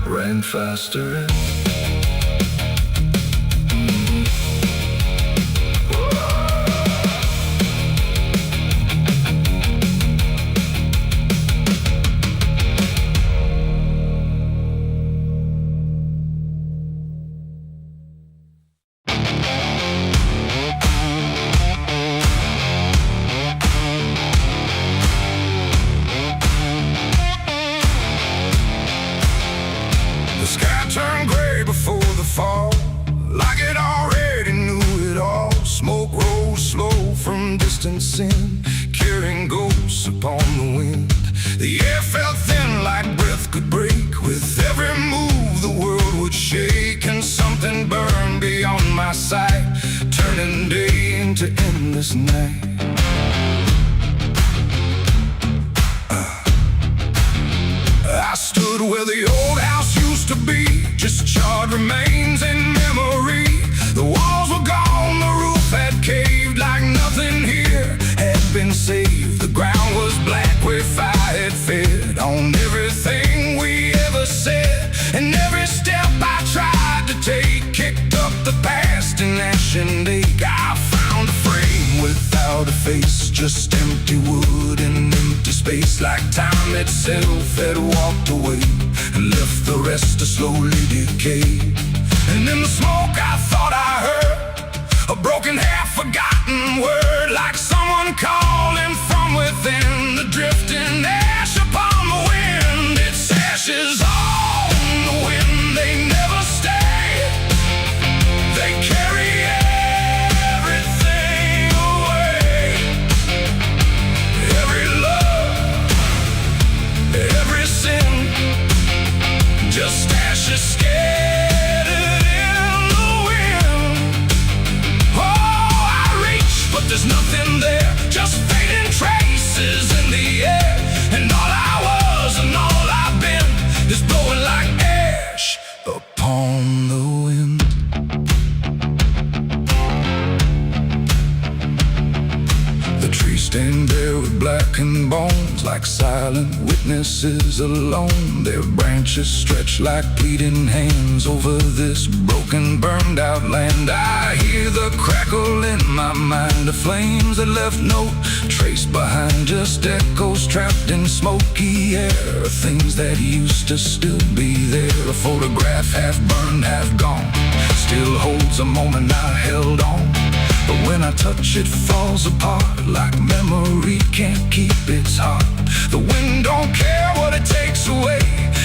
ran faster and distant sin, carrying ghosts upon the wind. The air felt thin like breath could break. With every move the world would shake, and something burned beyond my sight, turning day into endless night. I stood where the old house used to be, just charred remains in memory. The walls were gone, the roof had caved, like nothing here had been saved. The ground was black where fire had fed on everything we ever said, and every step I tried to take kicked up the past in ash and ache. I found a frame without a face, just empty wood and empty space, like time itself had walked away and left the rest to slowly decay. And in the smoke I thought I heard a broken, half-forgotten word, like someone calling from within, the drifting ash upon the wind. It's ashes on the wind, they never stay. They carry everything away. Every love, every sin, just ashes scattered in the wind. Oh, I reach, but there's nothing there, just fading traces in the air. And all I was and all I've been is blowing like ash upon the wind. The trees stand there with blackened bones, like silent witnesses alone. Their branches stretch like pleading hands over this broken, burned out land. I hear the crackle in my mind of flames that left no trace behind, just echoes trapped in smoky air, things that used to still be there. A photograph half burned, half gone, still holds a moment I held on. But when I touch it falls apart, like memory can't keep its heart. The wind don't care what it takes away,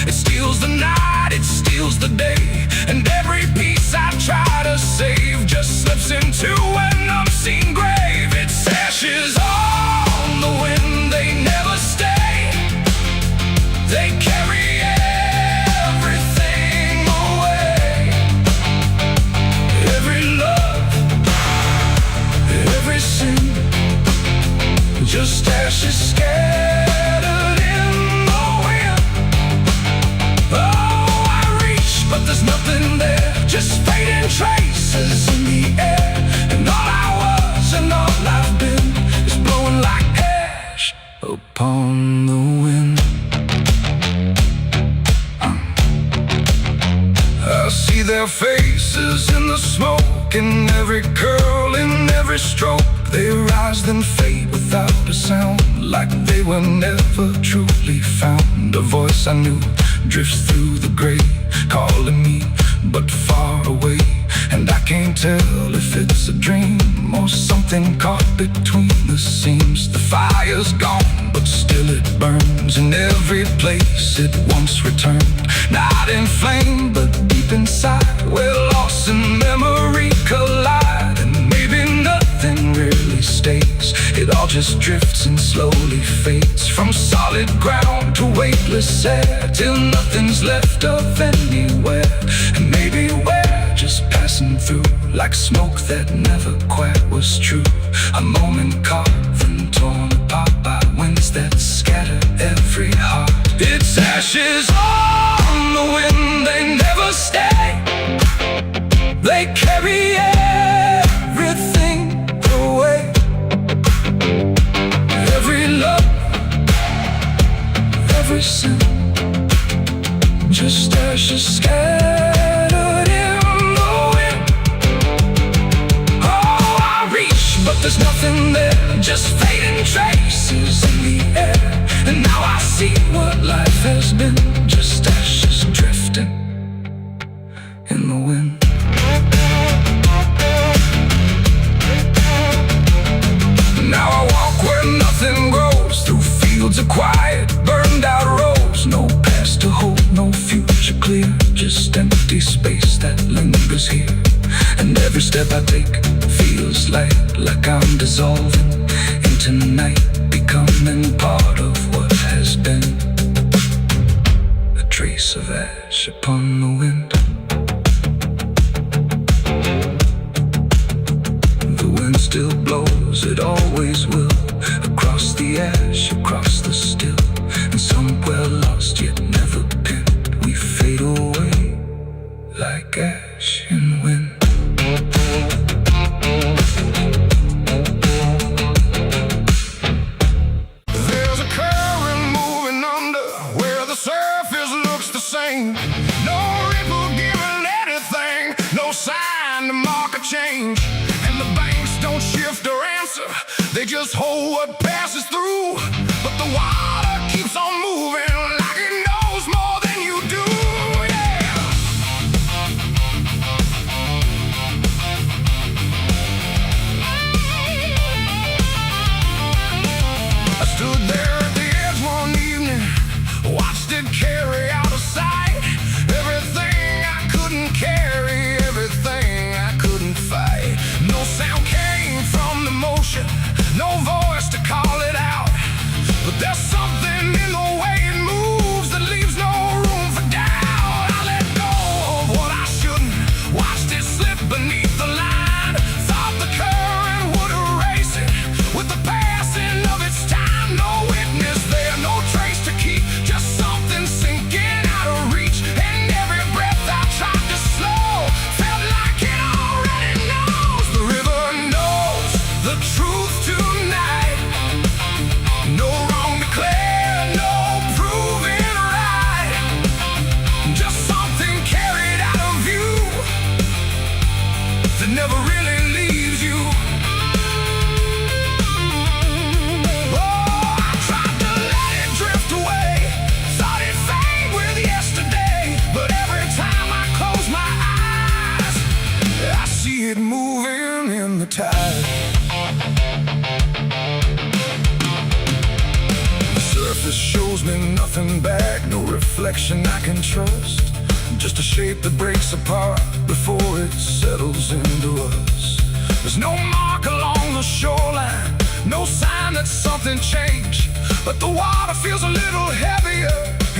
it steals the night, it steals the day. And every piece I try to save just slips into an unseen grave. It's ashes on the wind, they never stay. They carry everything away. Every love, every sin, just ashes scattered in the wind. Oh, I reach, but there's nothing there, just fading traces in the air. And all I was and all I've been is blowing like ash upon the wind. I see their faces in the smoke, in every curl, in every stroke. They rise then fade without a sound, like they were never truly found. A voice I knew drifts through the gray, calling me but far away. And I can't tell if it's a dream or something caught between the seams. The fire's gone, but still it burns in every place it once returned. Not in flame, but deep inside, where loss and memory collide. And maybe nothing really stays, it all just drifts and slowly fades, from solid ground to weightless air, till nothing's left of anywhere. And maybe we're just passing through, like smoke that never quite was true. A moment carved and torn apart by winds that scatter every heart. It's ashes on the wind, they never stay. They carry everything away. Every love, every sin, just ashes scattered in the wind. Oh, I reach, but there's nothing there, just fading traces in the air. And now I see what life has been, just ashes drifting in the wind. Now I walk where nothing grows, through fields of quiet, burned out roads. No past to hold, no future clear, just empty space that lingers here. And every step I take feels like I'm dissolving tonight, becoming part of what has been. A trace of ash upon the wind. The wind still blows, it always will, across the ash, across the still. And somewhere lost yet never pinned, we fade away like ash in wind. There's a current moving under where the surface looks the same. No ripple giving anything, no sign to mark a change. And the banks don't shift or answer, they just hold what passes through. But the water keeps on moving like it knows more than you do. Yeah. I stood there at the edge one evening, watched it carry out of sight. Everything I couldn't carry, everything I couldn't fight. No sound came from the motion, no voice to call it out. But there's something in the way it moves that leaves no room for doubt. I let go of what I shouldn't, watched it slip beneath the line. Thought the current would erase it with the passing of its time. No witness there, no trace to keep, just something sinking out of reach. And every breath I tried to slow felt like it already knows. The river knows the truth tonight. No wrong declared, no proving right. Just something carried out of view that never really leaves you. Oh, I tried to let it drift away, thought it fade with yesterday. But every time I close my eyes, I see it moving in the tide. Surface shows me nothing back, no reflection I can trust. Just a shape that breaks apart before it settles into us. There's no mark along the shoreline, no sign that something changed. But the water feels a little heavier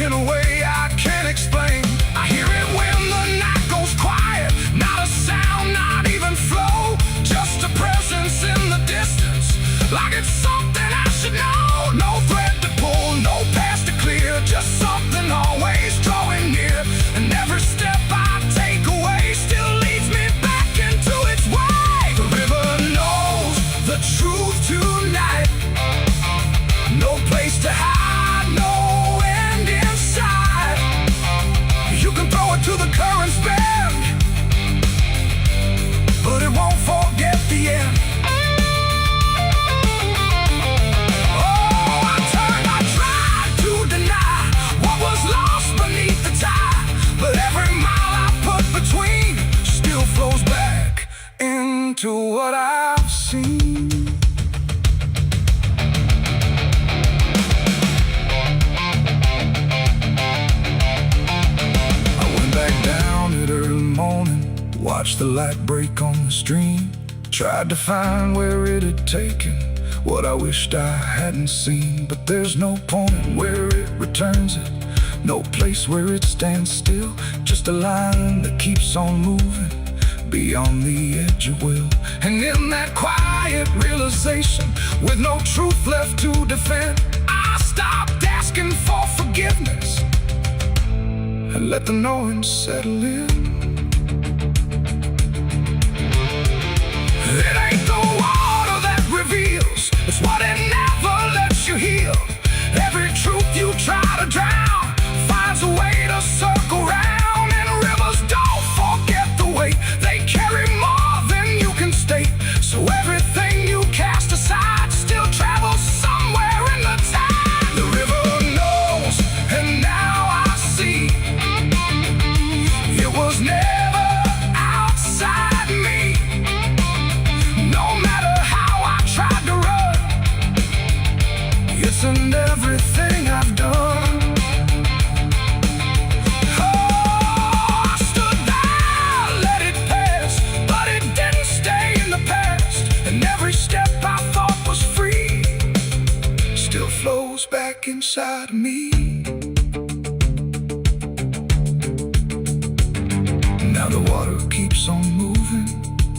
in a way I can't explain. I hear it when the night goes quiet, not a sound, not even flow, just a presence in the distance, like it's something I should know. No thread to pull, no path to clear, just something always drawing near. And every step I take away still leads me back into its way. The river knows the truth tonight. No place to hide, no end in sight. You can throw it to the current's bend, but it won't forget the end. To what I've seen. I went back down at early morning, watched the light break on the stream. Tried to find where it had taken what I wished I hadn't seen. But there's no point where it returns it, no place where it stands still. Just a line that keeps on moving beyond the edge of will. And in that quiet realization, with no truth left to defend, I stopped asking for forgiveness and let the knowing settle in. It ain't the water that reveals, it's what it never lets you heal. Every truth you try to drown finds a way to circle round. And rivers don't forget the weight, they carry more than you can state. So everything you cast aside still travels somewhere in the tide. The river knows, and now I see, it was never outside me. No matter how I tried to run, it's in everything I've done. Step I thought was free goes back inside me. Now the water keeps on moving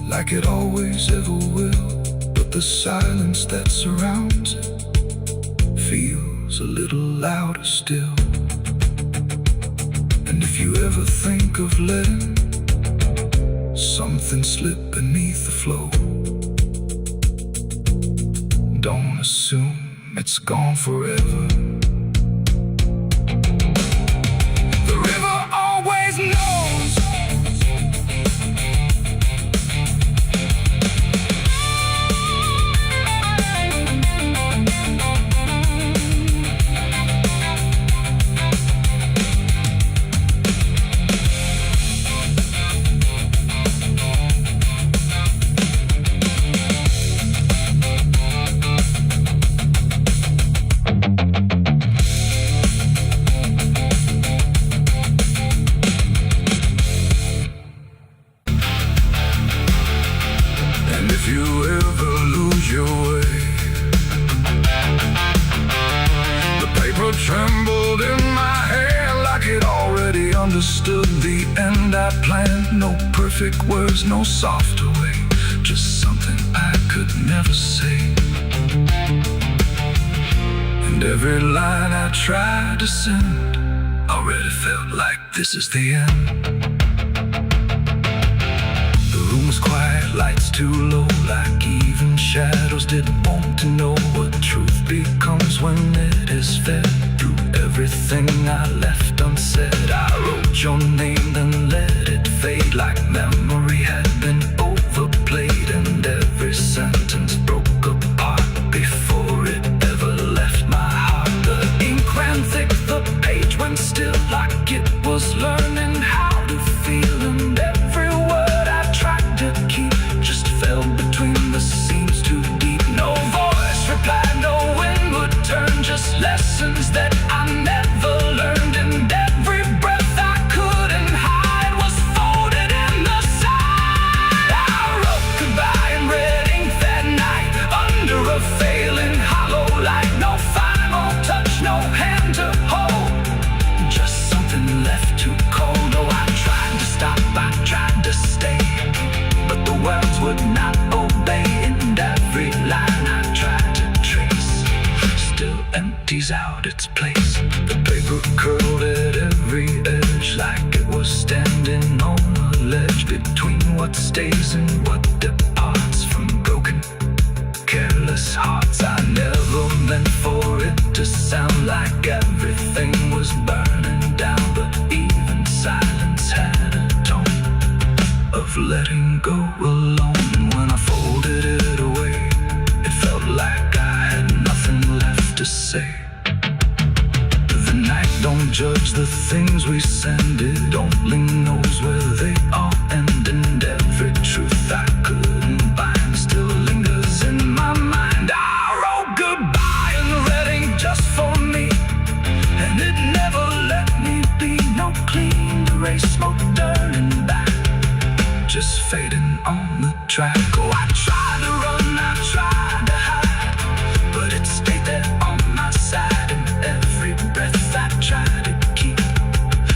like it always ever will, but the silence that surrounds it feels a little louder still. And if you ever think of letting something slip beneath the flow, don't assume it's gone forever. The river always knows. If you ever lose your way, the paper trembled in my hand like it already understood the end I planned. No perfect words, no softer way, just something I could never say. And every line I tried to send already felt like this is the end. Quiet, lights too low, like even shadows didn't want to know what truth becomes when it is fed. Through everything I left unsaid, I wrote your name, then let it fade like memory had been overplayed, and every sentence broke apart before it ever left my heart. The ink ran thick, the page went still like it was learning how to feel, and every word I tried to keep just fell between the seams too deep. No voice replied, no wind would turn, just lessons that I never learned. And every breath I couldn't hide was folded in the side. I wrote goodbye in red ink that night under a failing hollow light. No final touch, no hand to hold, just something left too cold. Oh, I tried to stop, I tried to stay, but the words would not obey. And every line I tried to trace still empties out its place. The paper curled at every edge like it was standing on a ledge between what stays and what departs from broken, careless hearts. I never meant for it to sound like everything was burning down, but even silence had a tone of letting go alone. When I folded it away, it felt like I had nothing left to say. The night don't judge the things we send, it only knows where they all end. And every truth I couldn't bind still lingers in my mind. I wrote goodbye in red ink just for me, and it never let me be. No clean erase, smoke turning back, just fading on the track. Oh, I tried to run, I tried to hide, but it stayed there on my side. And every breath I tried to keep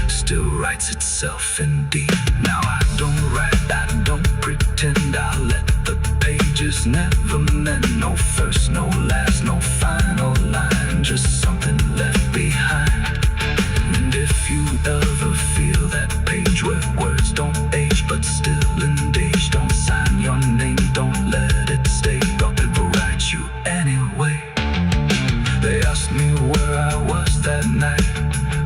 still writes itself in deep. Now I don't write, I don't pretend, I let the pages never meant. No first, no last, no final line, just something left behind. And if you ever feel that page where words don't age but still engage, don't sign your name, don't let it stay, God will write you anyway. They asked me where I was that night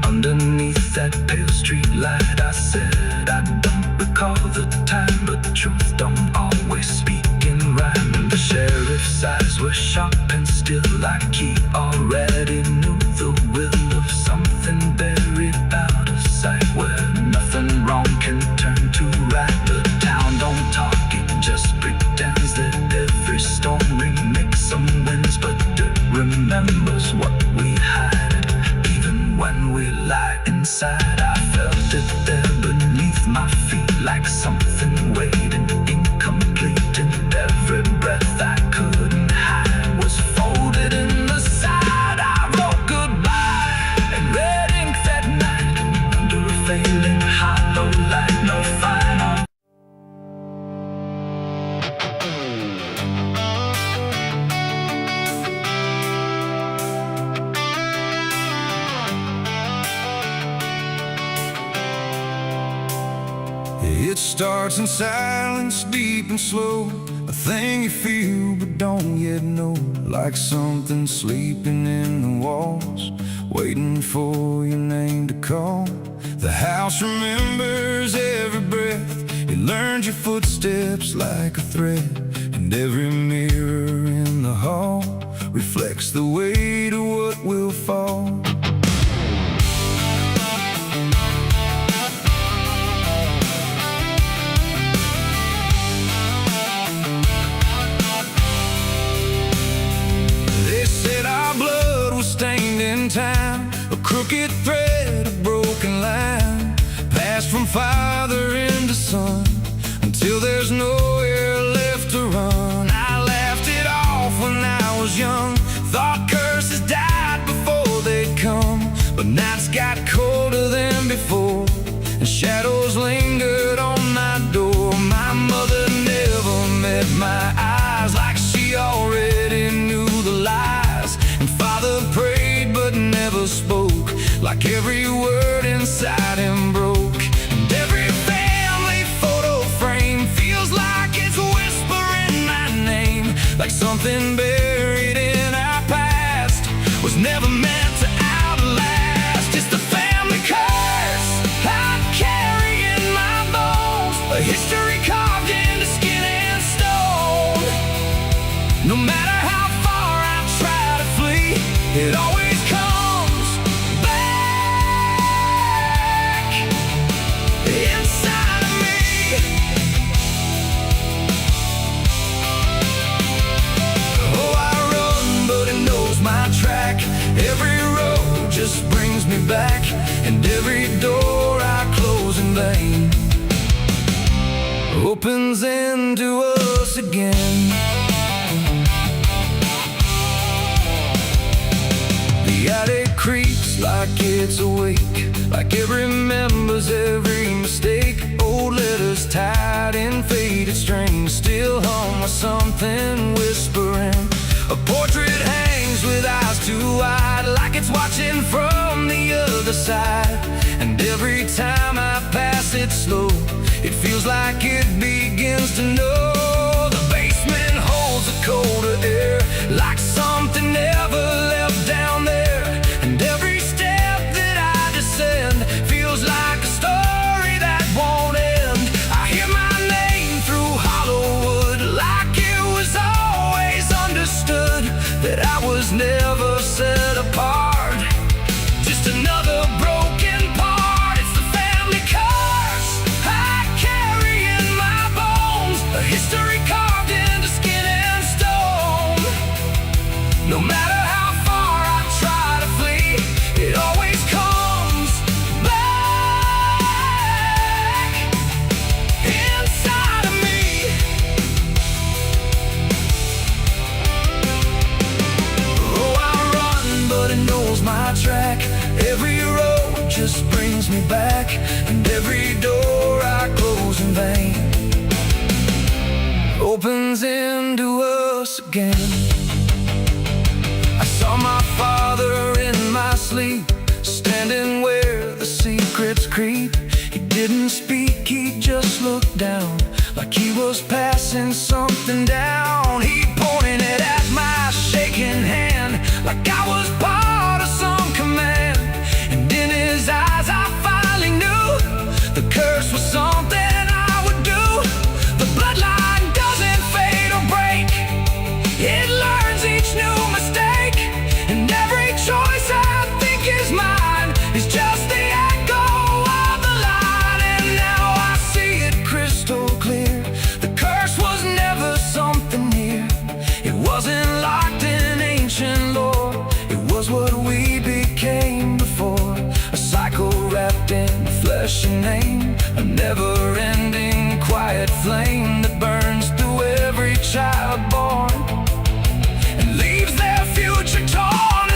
underneath that pale street light. I said I don't recall the time, but the truth don't always speak in rhyme. And the sheriff's eyes were sharp and still, like he already knew the will of something buried out of sight, where nothing wrong can turn to right. The town don't talk, it just pretends that every storm remakes some winds, but it remembers what we hide. Even when we lie inside, I felt it there beneath my feet, like something waiting incomplete. And every breath I couldn't hide was folded in the side. I wrote starts in silence, deep and slow, a thing you feel but don't yet know, like something sleeping in the walls, waiting for your name to call. The house remembers every breath, it learns your footsteps like a thread, and every mirror in the hall reflects the weight of what will fall. Stained in time, a crooked thread, a broken line, passed from father into son, until there's nowhere left to run. I laughed it off when I was young, thought curses died before they'd come, but nights got colder than before, and shadows lingered on my door. My mother never met my eyes, like she already knew the lies, and father prayed but never spoke, like every word inside him broke. And every family photo frame feels like it's whispering my name, like something buried in our past was never meant to outlast. It's the family curse I carry in my bones, a history carved into skin and stone. No matter how far I try to flee, it always comes back inside of me. Oh, I run, but it knows my track. Every road just brings me back, and every door I close in vain opens into us again. The attic creaks like it's awake, like it remembers every mistake. Old letters tied in faded strings still hum with something whispering. A portrait hangs with eyes too wide, like it's watching from the other side. And every time I pass it slow, it feels like it begins to know. The basement holds a colder air, like something never left down there. And every step that I descend feels like a story that won't end. I hear my name through Hollywood, like it was always understood that I was never set apart, just another broken part. It's the family curse I carry in my bones, a history carved into skin and stone. No matter how far I try to flee, it always comes back inside of me. Oh, I run, but it knows my track. Every road just brings me back, and every door I close in vain opens into us again. I saw my father in my sleep, standing where the secrets creep. He didn't speak, he just looked down, like he was passing something down. He pointed it at my shaking hand, like I was part of some command. And in his eyes I finally knew the curse was something I would do. The bloodline doesn't fade or break, it learns each new mistake. And every choice I think is mine is just the echo of the line. And now I see it crystal clear, the curse was never something near. It wasn't locked in ancient lore, it was what we became before. A cycle wrapped in flesh and name, a never-ending quiet flame that burns through every child born and leaves their future torn.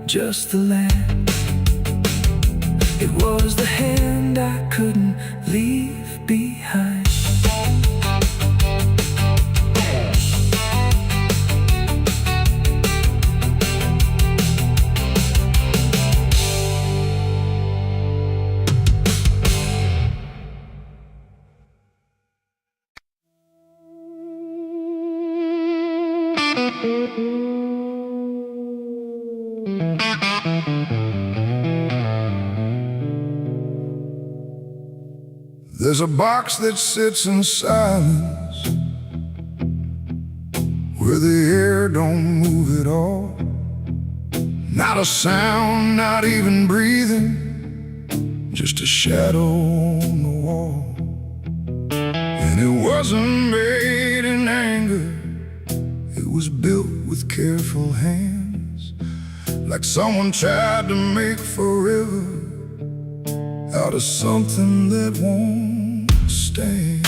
just the land. It was the hand I couldn't leave behind. There's a box that sits in silence, where the air don't move at all. Not a sound, not even breathing, just a shadow on the wall. And it wasn't made in anger, it was built with careful hands, like someone tried to make forever out of something that won't stand.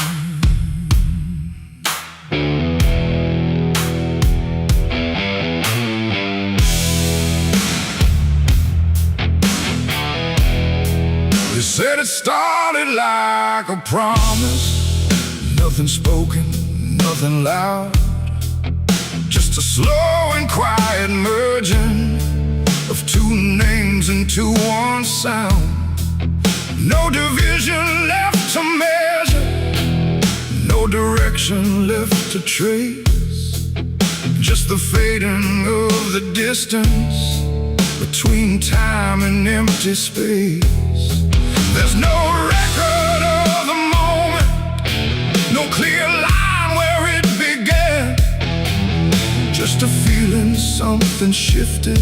They said it started like a promise, nothing spoken, nothing loud, just a slow and quiet merging of two names into one sound. No division left to measure, no direction left to trace, just the fading of the distance between time and empty space. There's no record of the moment, no clear line where it began, just a feeling something shifted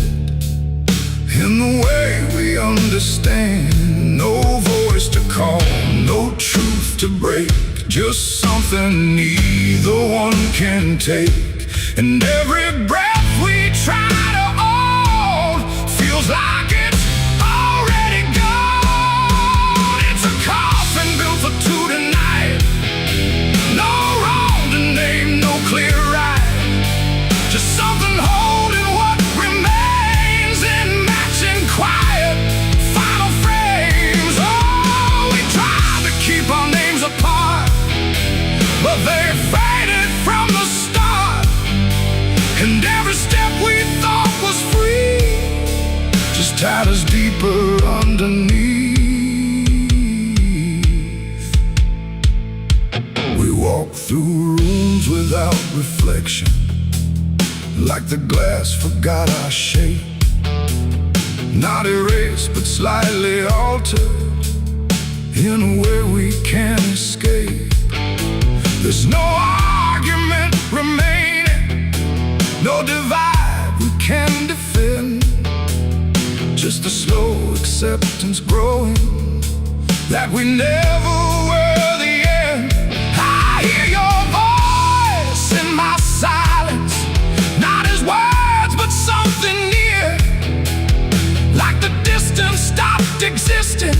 in the way we understand. No voice to call, no truth to break, just something neither one can take. And every breath we try to hold feels like it's already gone. It's a coffin built for two tonight, no wrong to name, no clear right, just something holding what remains in matching quiet final frames. Oh, we tried to keep our names apart, but they faded from the start. And every step we thought was free just tied us deeper underneath. We walk through rooms without reflection, like the glass forgot our shape, not erased but slightly altered in a way we can't escape. There's no argument remaining, no divide we can defend, just a slow acceptance growing that we never were the end. I hear your voice in my silence, not as words but something near, like the distance stopped existing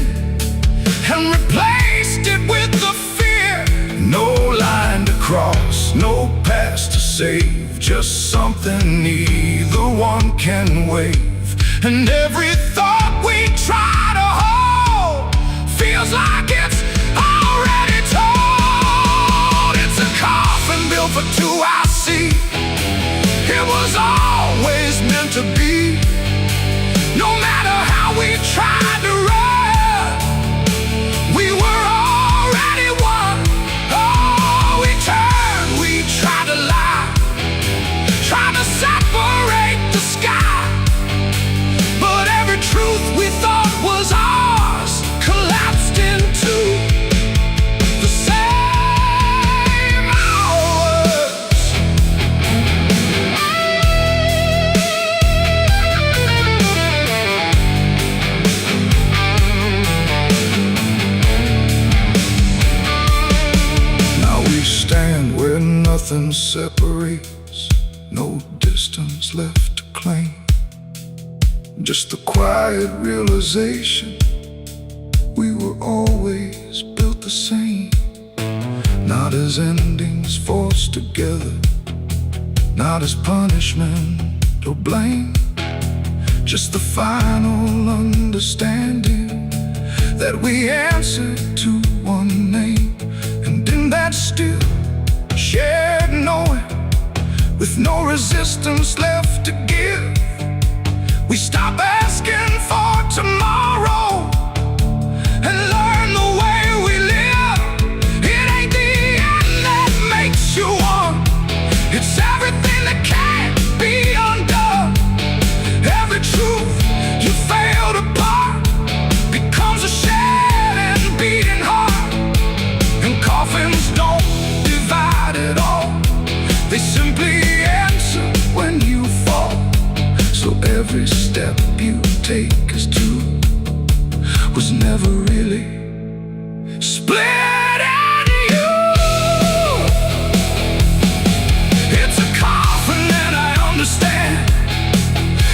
and replaced it with the fear. No line to cross, no past to save, just something neither one can wave. And every thought we try to hold feels like it's already told. It's a coffin built for two, I see. It was always meant to be. No matter how we tried to run, we were already one. Oh, we turned, we tried to lie, tried to separate the sky, but every truth we thought was ours collapsed into the same hours. Now we stand where nothing separates, no distance left to claim, just the quiet realization we were always built the same. Not as endings forced together, not as punishment or blame, just the final understanding that we answer to one name. And in that still shared knowing, with no resistance left to give, we stop asking for tomorrow and learn the way we live. It ain't the end that makes you one, it's everything that can't be undone. Every truth you failed apart becomes a shed and beating heart. And coffins don't divide at all, they simply answer when you fall. So every step you take is true, was never really split into you. It's a coffin and I understand,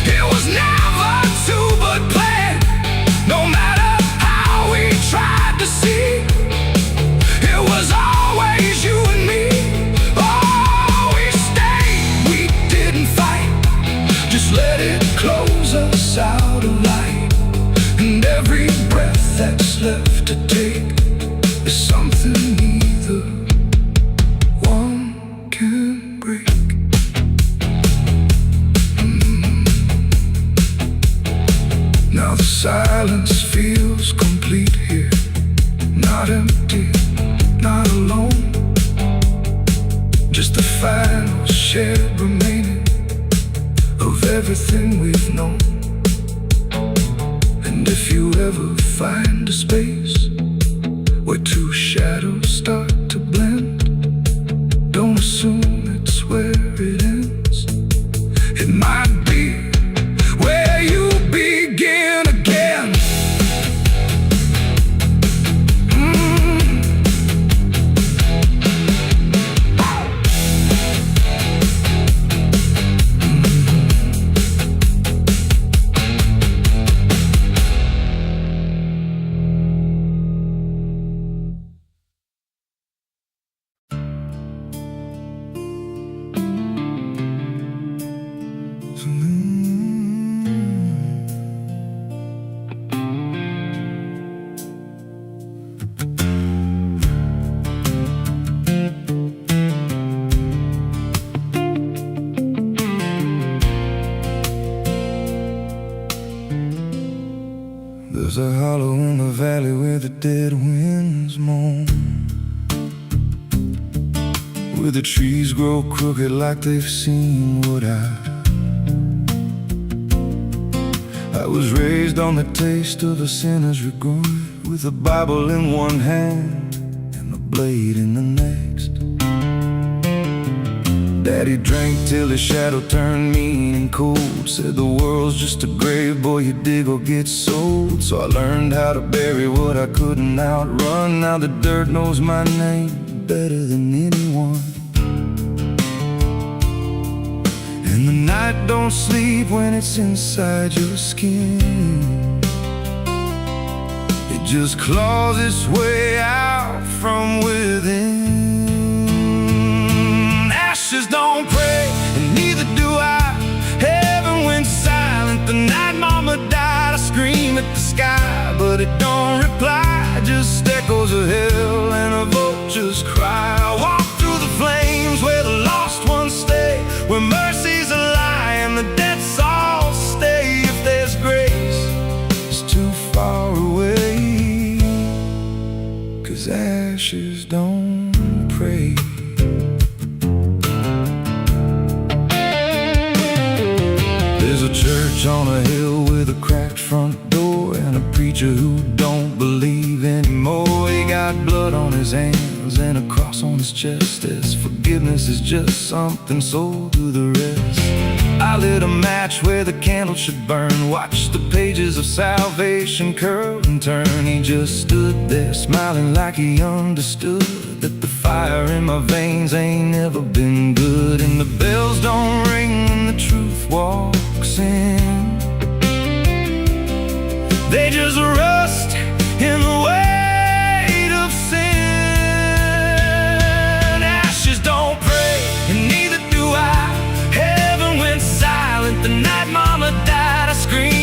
it was never to but planned. No matter how we tried to see, it was always you and me. Oh, we stayed, we didn't fight, just let it close us out of light. And every breath that's left to take is something neither one can break. Now the silence feels complete here, not empty, not alone, just the final shared remaining of everything we've known. And if you ever find a space where two shadows start to blend, don't assume it's where it ends. It might be where you begin again. There's a hollow in the valley where the dead winds moan, where the trees grow crooked like they've seen what I was raised on the taste of a sinner's regret, with a Bible in one hand and a blade in the next. Daddy drank till his shadow turned mean and cold, said the world's just a grave, boy, you dig or get sold. So I learned how to bury what I couldn't outrun. Now the dirt knows my name better than anyone. And the night don't sleep when it's inside your skin, it just claws its way out from within. Ashes don't pray, and neither do I. Heaven went silent the night mama died. I scream at the sky, but it don't reply, just echoes of hell and a vulture's cry. I walk through the flames where the lost ones stay, where mercy's a lie and the dead souls stay. If there's grace, it's too far away, 'cause ashes don't pray. There's a church on a hill with a cracked front door, and a preacher who don't believe anymore. He got blood on his hands and a cross on his chest, as forgiveness is just something sold to the rest. I lit a match where the candle should burn, watched the pages of salvation curl and turn. He just stood there smiling like he understood that the fire in my veins ain't never been good. And the bells don't ring when the truth walks in, they just rust in the weight of sin. Ashes don't pray, and neither do I. Heaven went silent the night mama died. I screamed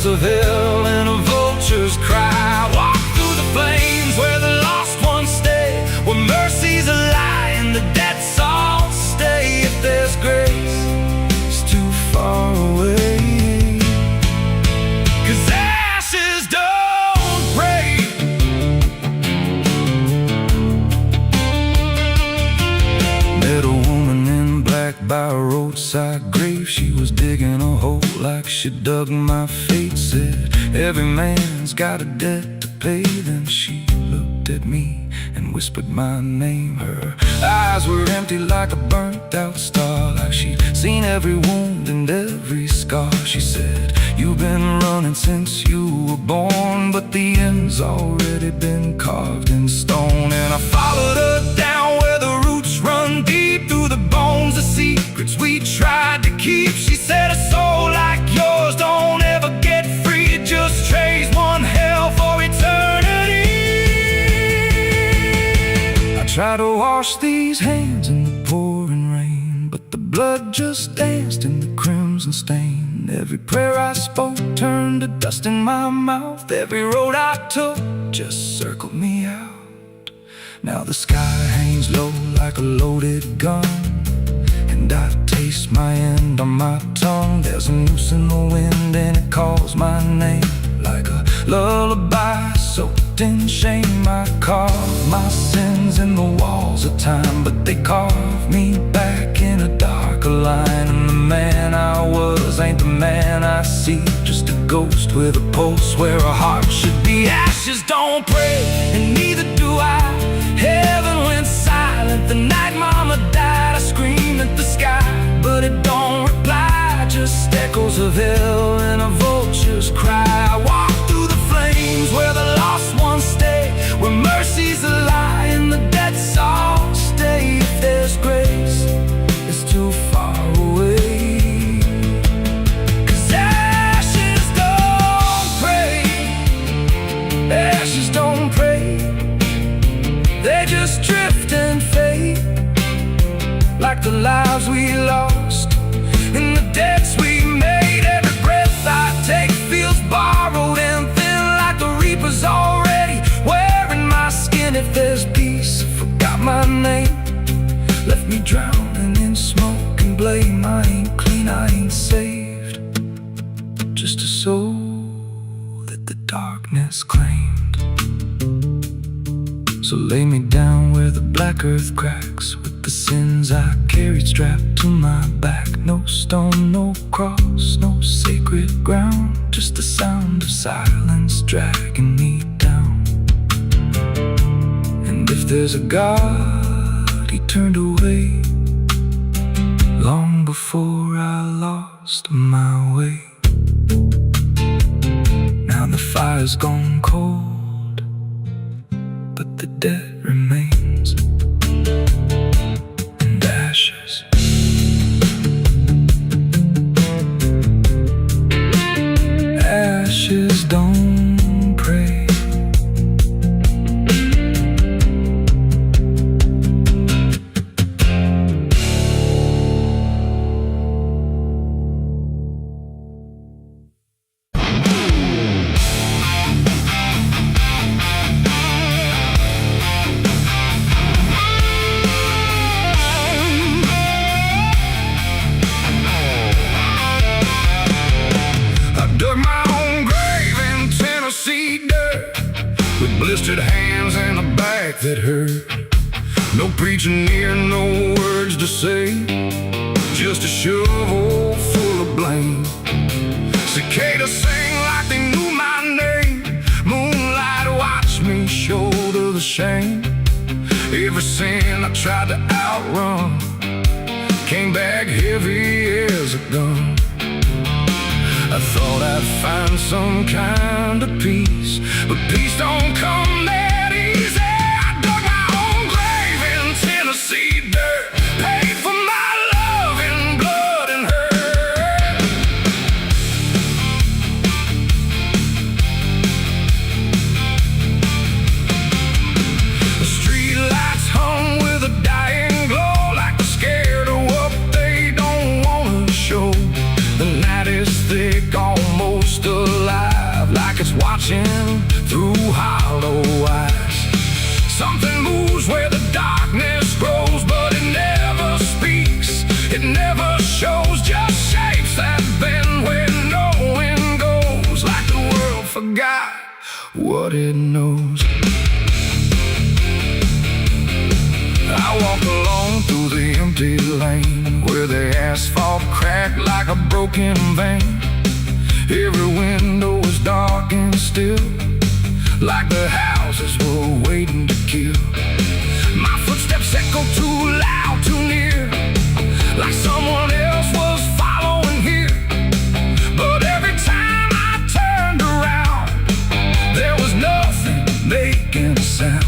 of hell and a vulture's cry. Walk through the flames where the lost ones stay, where mercy's a lie and the dead souls stay. If there's grace, it's too far away, 'cause ashes don't break. Met a woman in black by a roadside grave. She was digging a hole like she dug my fate. Said every man's got a debt to pay. Then she looked at me and whispered my name. Her eyes were empty like a burnt out star, like she'd seen every wound and every scar. She said, you've been running since you were born, but the end's already been carved in stone. And I followed her down where the roots run deep through the bones, the secrets we tried to keep. She said, a soul like yours don't ever get free. It just trades one hell for eternity. I try to wash these hands in the pouring rain, but the blood just danced in the crimson stain. Every prayer I spoke turned to dust in my mouth. Every road I took just circled me out. Now the sky hangs low like a loaded gun, and I taste my end on my tongue. There's a noose in the wind and it calls my name like a lullaby soaked in shame. I carve my sins in the walls of time, but they carve me back in a darker line. And the man I was ain't the man I see, just a ghost with a pulse where a heart should be. Ashes don't pray, and neither do I. Heaven went silent the night mama died. I screamed at the sky, but it don't reply. Just echoes of hell and a vulture's cry. I walk through the flames where the lost ones stay, where mercy's a lie and the dead souls stay. If there's grace, it's too far away, 'cause ashes don't pray. Ashes don't pray. They just drift and fade, like the lives we lost and the debts we made. Every breath I take feels borrowed and thin, like the reaper's already wearing my skin. If there's peace, I forgot my name, left me drowning in smoke and blame. I ain't clean, I ain't saved, just a soul that the darkness claimed. So lay me down where the black earth cracks, with the sins I carried strapped to my back. No stone, no cross, no sacred ground, just the sound of silence dragging me down. And if there's a God, he turned away long before I lost my way. Now the fire's gone cold, but the dead remains, and ashes. Ashes don't pray. Blistered hands and a back that hurt. No preaching near, no words to say, just a shovel full of blame. Cicadas sing like they knew my name. Moonlight watched me shoulder the shame. Every sin I tried to outrun came back heavy as a gun. I thought I'd find some kind of peace, but peace don't come that easy. I dug my own grave in Tennessee dirt, paid for my love in blood and hurt. The street lights hung with a dying glow, like they're scared of what they don't wanna show. The night is thick, almost alive. Something moves where the darkness grows, but it never speaks, it never shows, just shapes that bend where no wind goes, like the world forgot what it knows. I walk alone through the empty lane where the asphalt cracked like a broken vein. Every window was dark and still, like the houses were waiting to kill. My footsteps echo too loud, too near, like someone else was following here. But every time I turned around, there was nothing making a sound,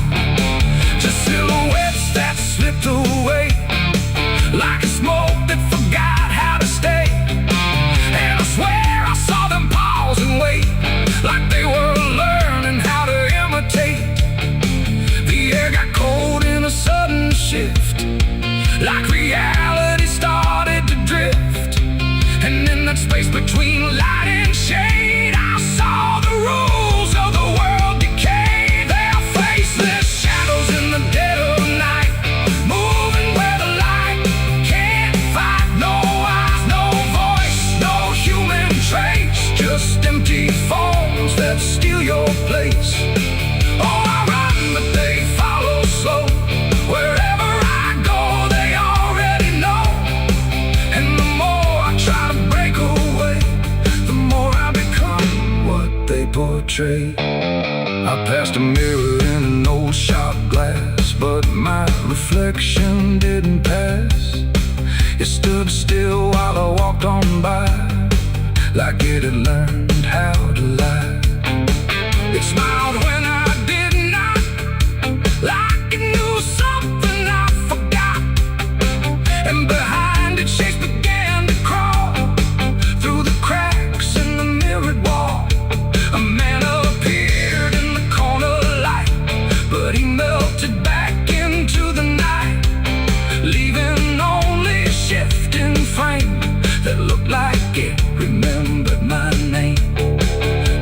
just silhouettes that slipped away, like a smoke that forgot how to stay. And I swear I saw them pause and wait, like they were learning how to imitate. The air got cold in a sudden shift, like reality started to drift. And in that space between light and shade, I saw the rules of the world decay. They are faceless shadows in the dead of night, moving where the light can't fight. No eyes, no voice, no human trace, just empty forms that steal your place. Oh, I run, but they follow slow. Wherever I go, they already know. And the more I try to break away, the more I become what they portray. I passed a mirror in an old shop glass, but my reflection didn't pass. It stood still while I walked on by, like it had learned how to lie. It smiled when I did not, like it knew something I forgot. And behind it, shapes began to crawl through the cracks in the mirrored wall. A man appeared in the corner light, but he melted back into the night, leaving only a shifting frame that looked like it remembered my name.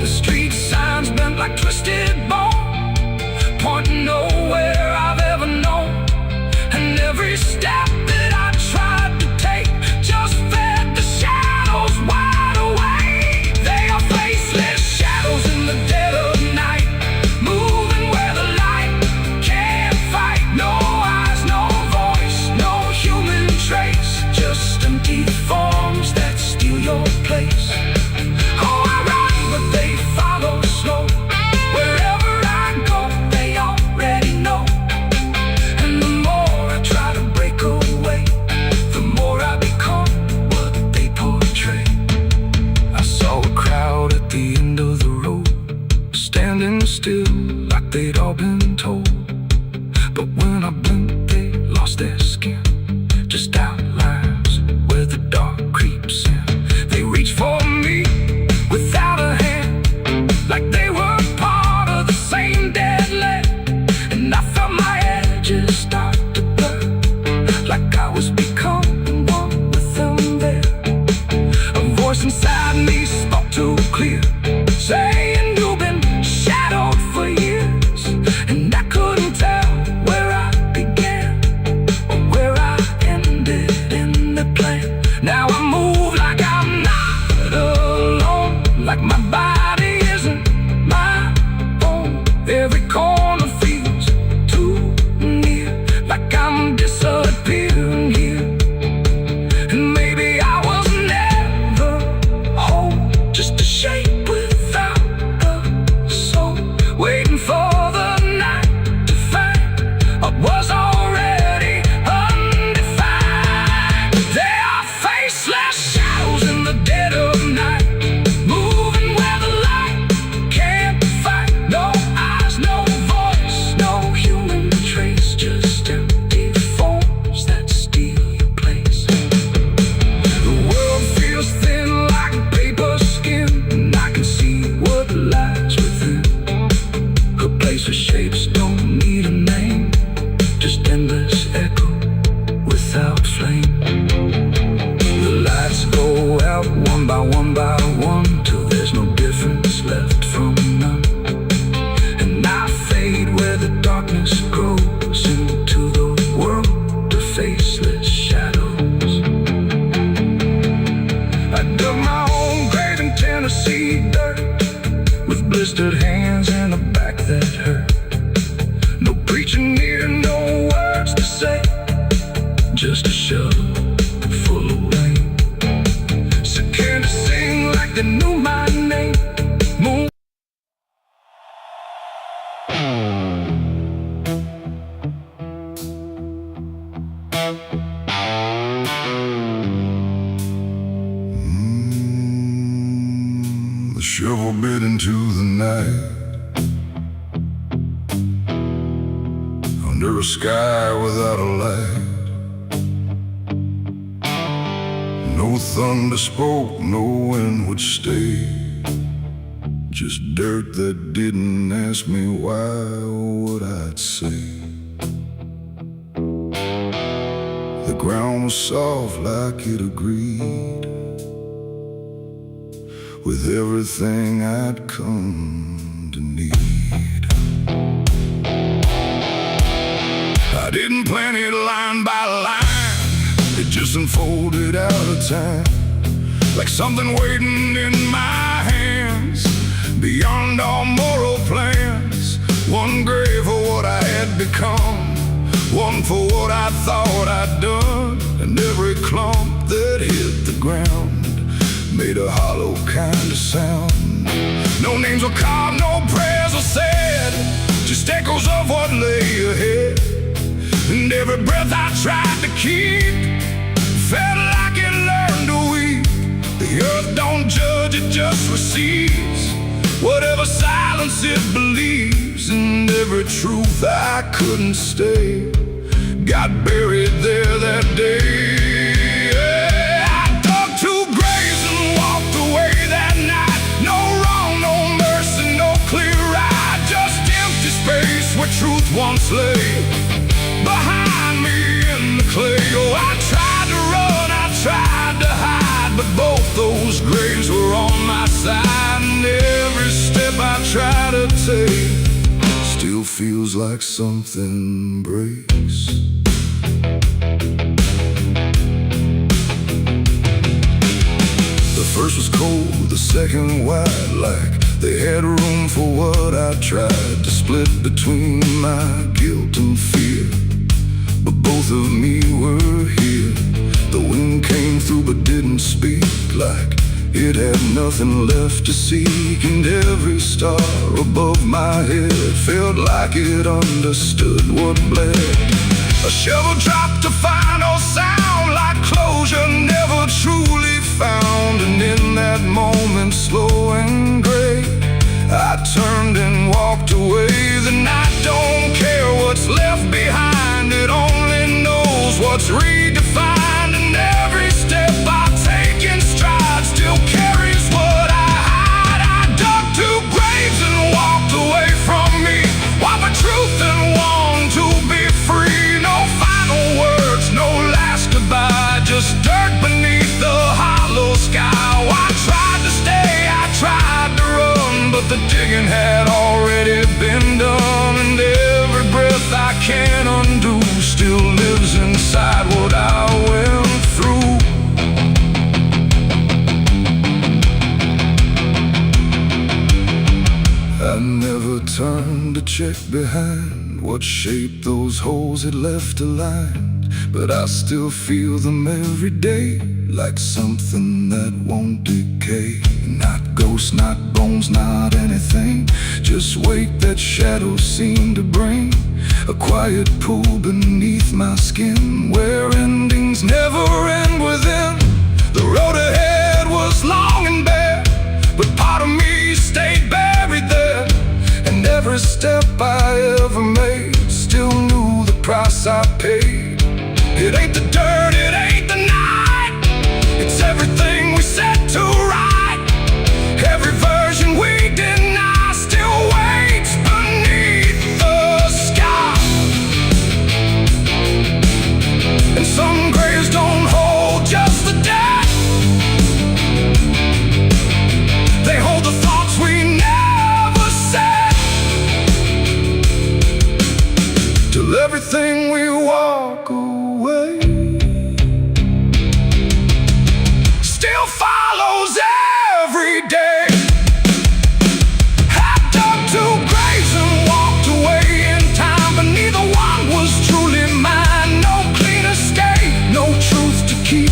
The street signs bent like twisted bone, pointing nowhere I've ever known. And every step that I tried to take just fed the shadows wide awake. They are faceless shadows in the dead of night, moving where the light can't into the night, under a sky without a light. No thunder spoke, no wind would stay, just dirt that didn't ask me why or what I'd say. The ground was soft like it agreed with everything I'd come to need. I didn't plan it line by line, it just unfolded out of time, like something waiting in my hands, beyond all moral plans. One grave for what I had become, one for what I thought I'd done, and every clump that hit the ground made a hollow kind of sound. No names were carved, no prayers were said, just echoes of what lay ahead. And every breath I tried to keep felt like it learned to weep. The earth don't judge, it just receives whatever silence it believes. And every truth I couldn't stay got buried there that day. I dug two graves and walked away that night. No wrong, no mercy, no clear ride, just empty space where truth once lay behind me in the clay. Oh, I tried to run, I tried to hide, but both those graves were on my side. And every step I try to take still feels like something breaks. The first was cold, the second wide, like they had room for what I tried to split between my guilt and fear. But both of me were here. The wind came through but didn't speak, like it had nothing left to seek. And every star above my head felt like it understood what bled. A shovel dropped a final sound, like closure never truly found. And in that moment, slow and gray, I turned and walked away. The night don't care what's left behind, it only knows what's redefined. And every step I take in stride still carries what I hide. I dug two graves and walked away from me, one for truth and one to be free. No final words, no last goodbye, just dirt beneath the hollow sky. Oh, I tried to stay, I tried to run, but the digging had already been done. And every breath I can't undo still lives inside what I went through. I never turned to check behind what shape those holes had left aligned, but I still feel them every day, like something that won't decay. Not ghosts, not bones, not anything, just weight that shadows seem to bring. A quiet pool beneath my skin, where endings never end within. The road ahead was long and bare, but part of me stayed buried there. And every step I ever made still knew the price I paid. It ain't the dirt, it ain't the night, it's everything we set to right. Every version we deny still waits beneath the sky. And some graves don't hold just the dead, they hold the thoughts we never said. Till everything we walk away still follows every day. I dug two graves and walked away in time, but neither one was truly mine. No clean escape, no truth to keep,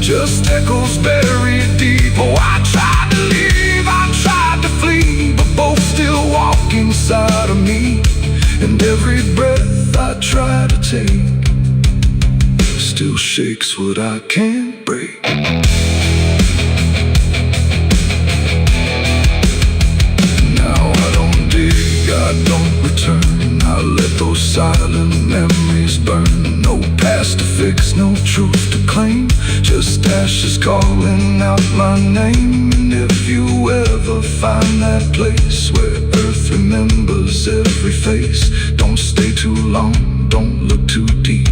just echoes buried deep. Oh, I tried to leave, I tried to flee, but both still walk inside of me. And every breath I try to take still shakes what I can't break. I don't return. I let those silent memories burn. No past to fix, no truth to claim, just ashes calling out my name. And if you ever find that place where earth remembers every face, don't stay too long, don't look too deep,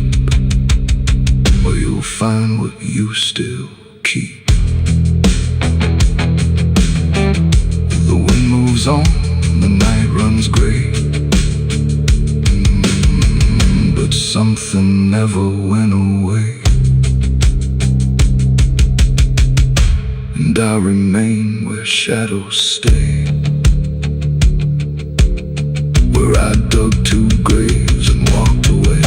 or you'll find what you still keep. The wind moves on, the night runs gray, but something never went away. And I remain where shadows stay, where I dug 2 graves and walked away.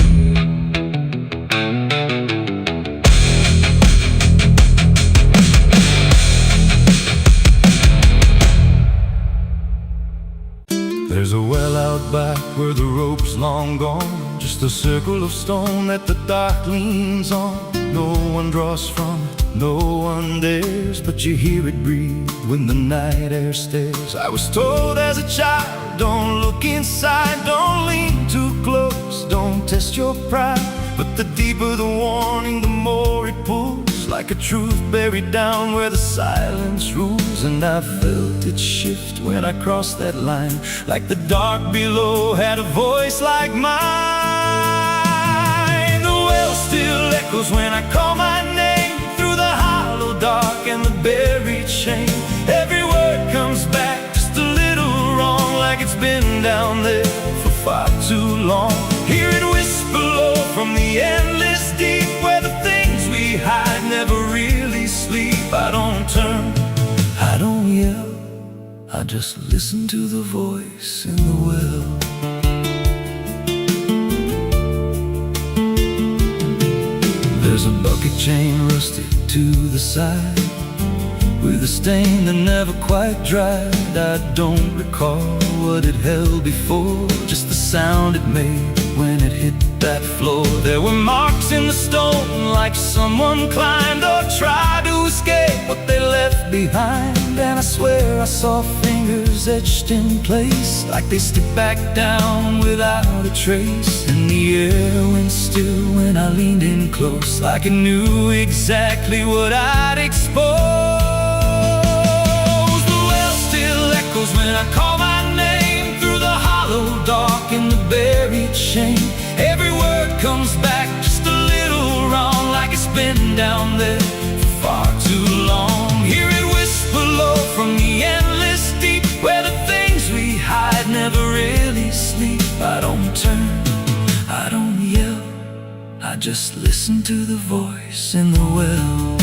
There's a well out back where the rope's long gone, just a circle of stone that the dark leans on. No one draws from it, no one dares, but you hear it breathe when the night air stares. I was told as a child, don't look inside, don't lean too close, don't test your pride. But the deeper the warning, the more it pulls, like a truth buried down where the silence rules. And I felt it shift when I crossed that line, like the dark below had a voice like mine. The well still echoes when I call my name, through the hollow dark and the buried shame. Every word comes back just a little wrong, like it's been down there for far too long. Hear it whisper low from the endless deep, where the things we hide never really sleep. I don't turn, I don't yell, I just listen to the voice in the well. There's a bucket chain rusted to the side, with a stain that never quite dried. I don't recall what it held before, just the sound it made when it hit that floor. There were marks in the stone, like someone climbed or tried to escape what they left behind. And I swear I saw fingers etched in place, like they slipped back down without a trace. And the air went still when I leaned in close, like it knew exactly what I'd expose. The well still echoes when I call my name, through the hollow dark and the buried shame. Every word comes back just a little wrong, like it's been down there for far too long. Hear it whisper low from the endless deep, where the things we hide never really sleep. I don't turn, I don't yell, I just listen to the voice in the well.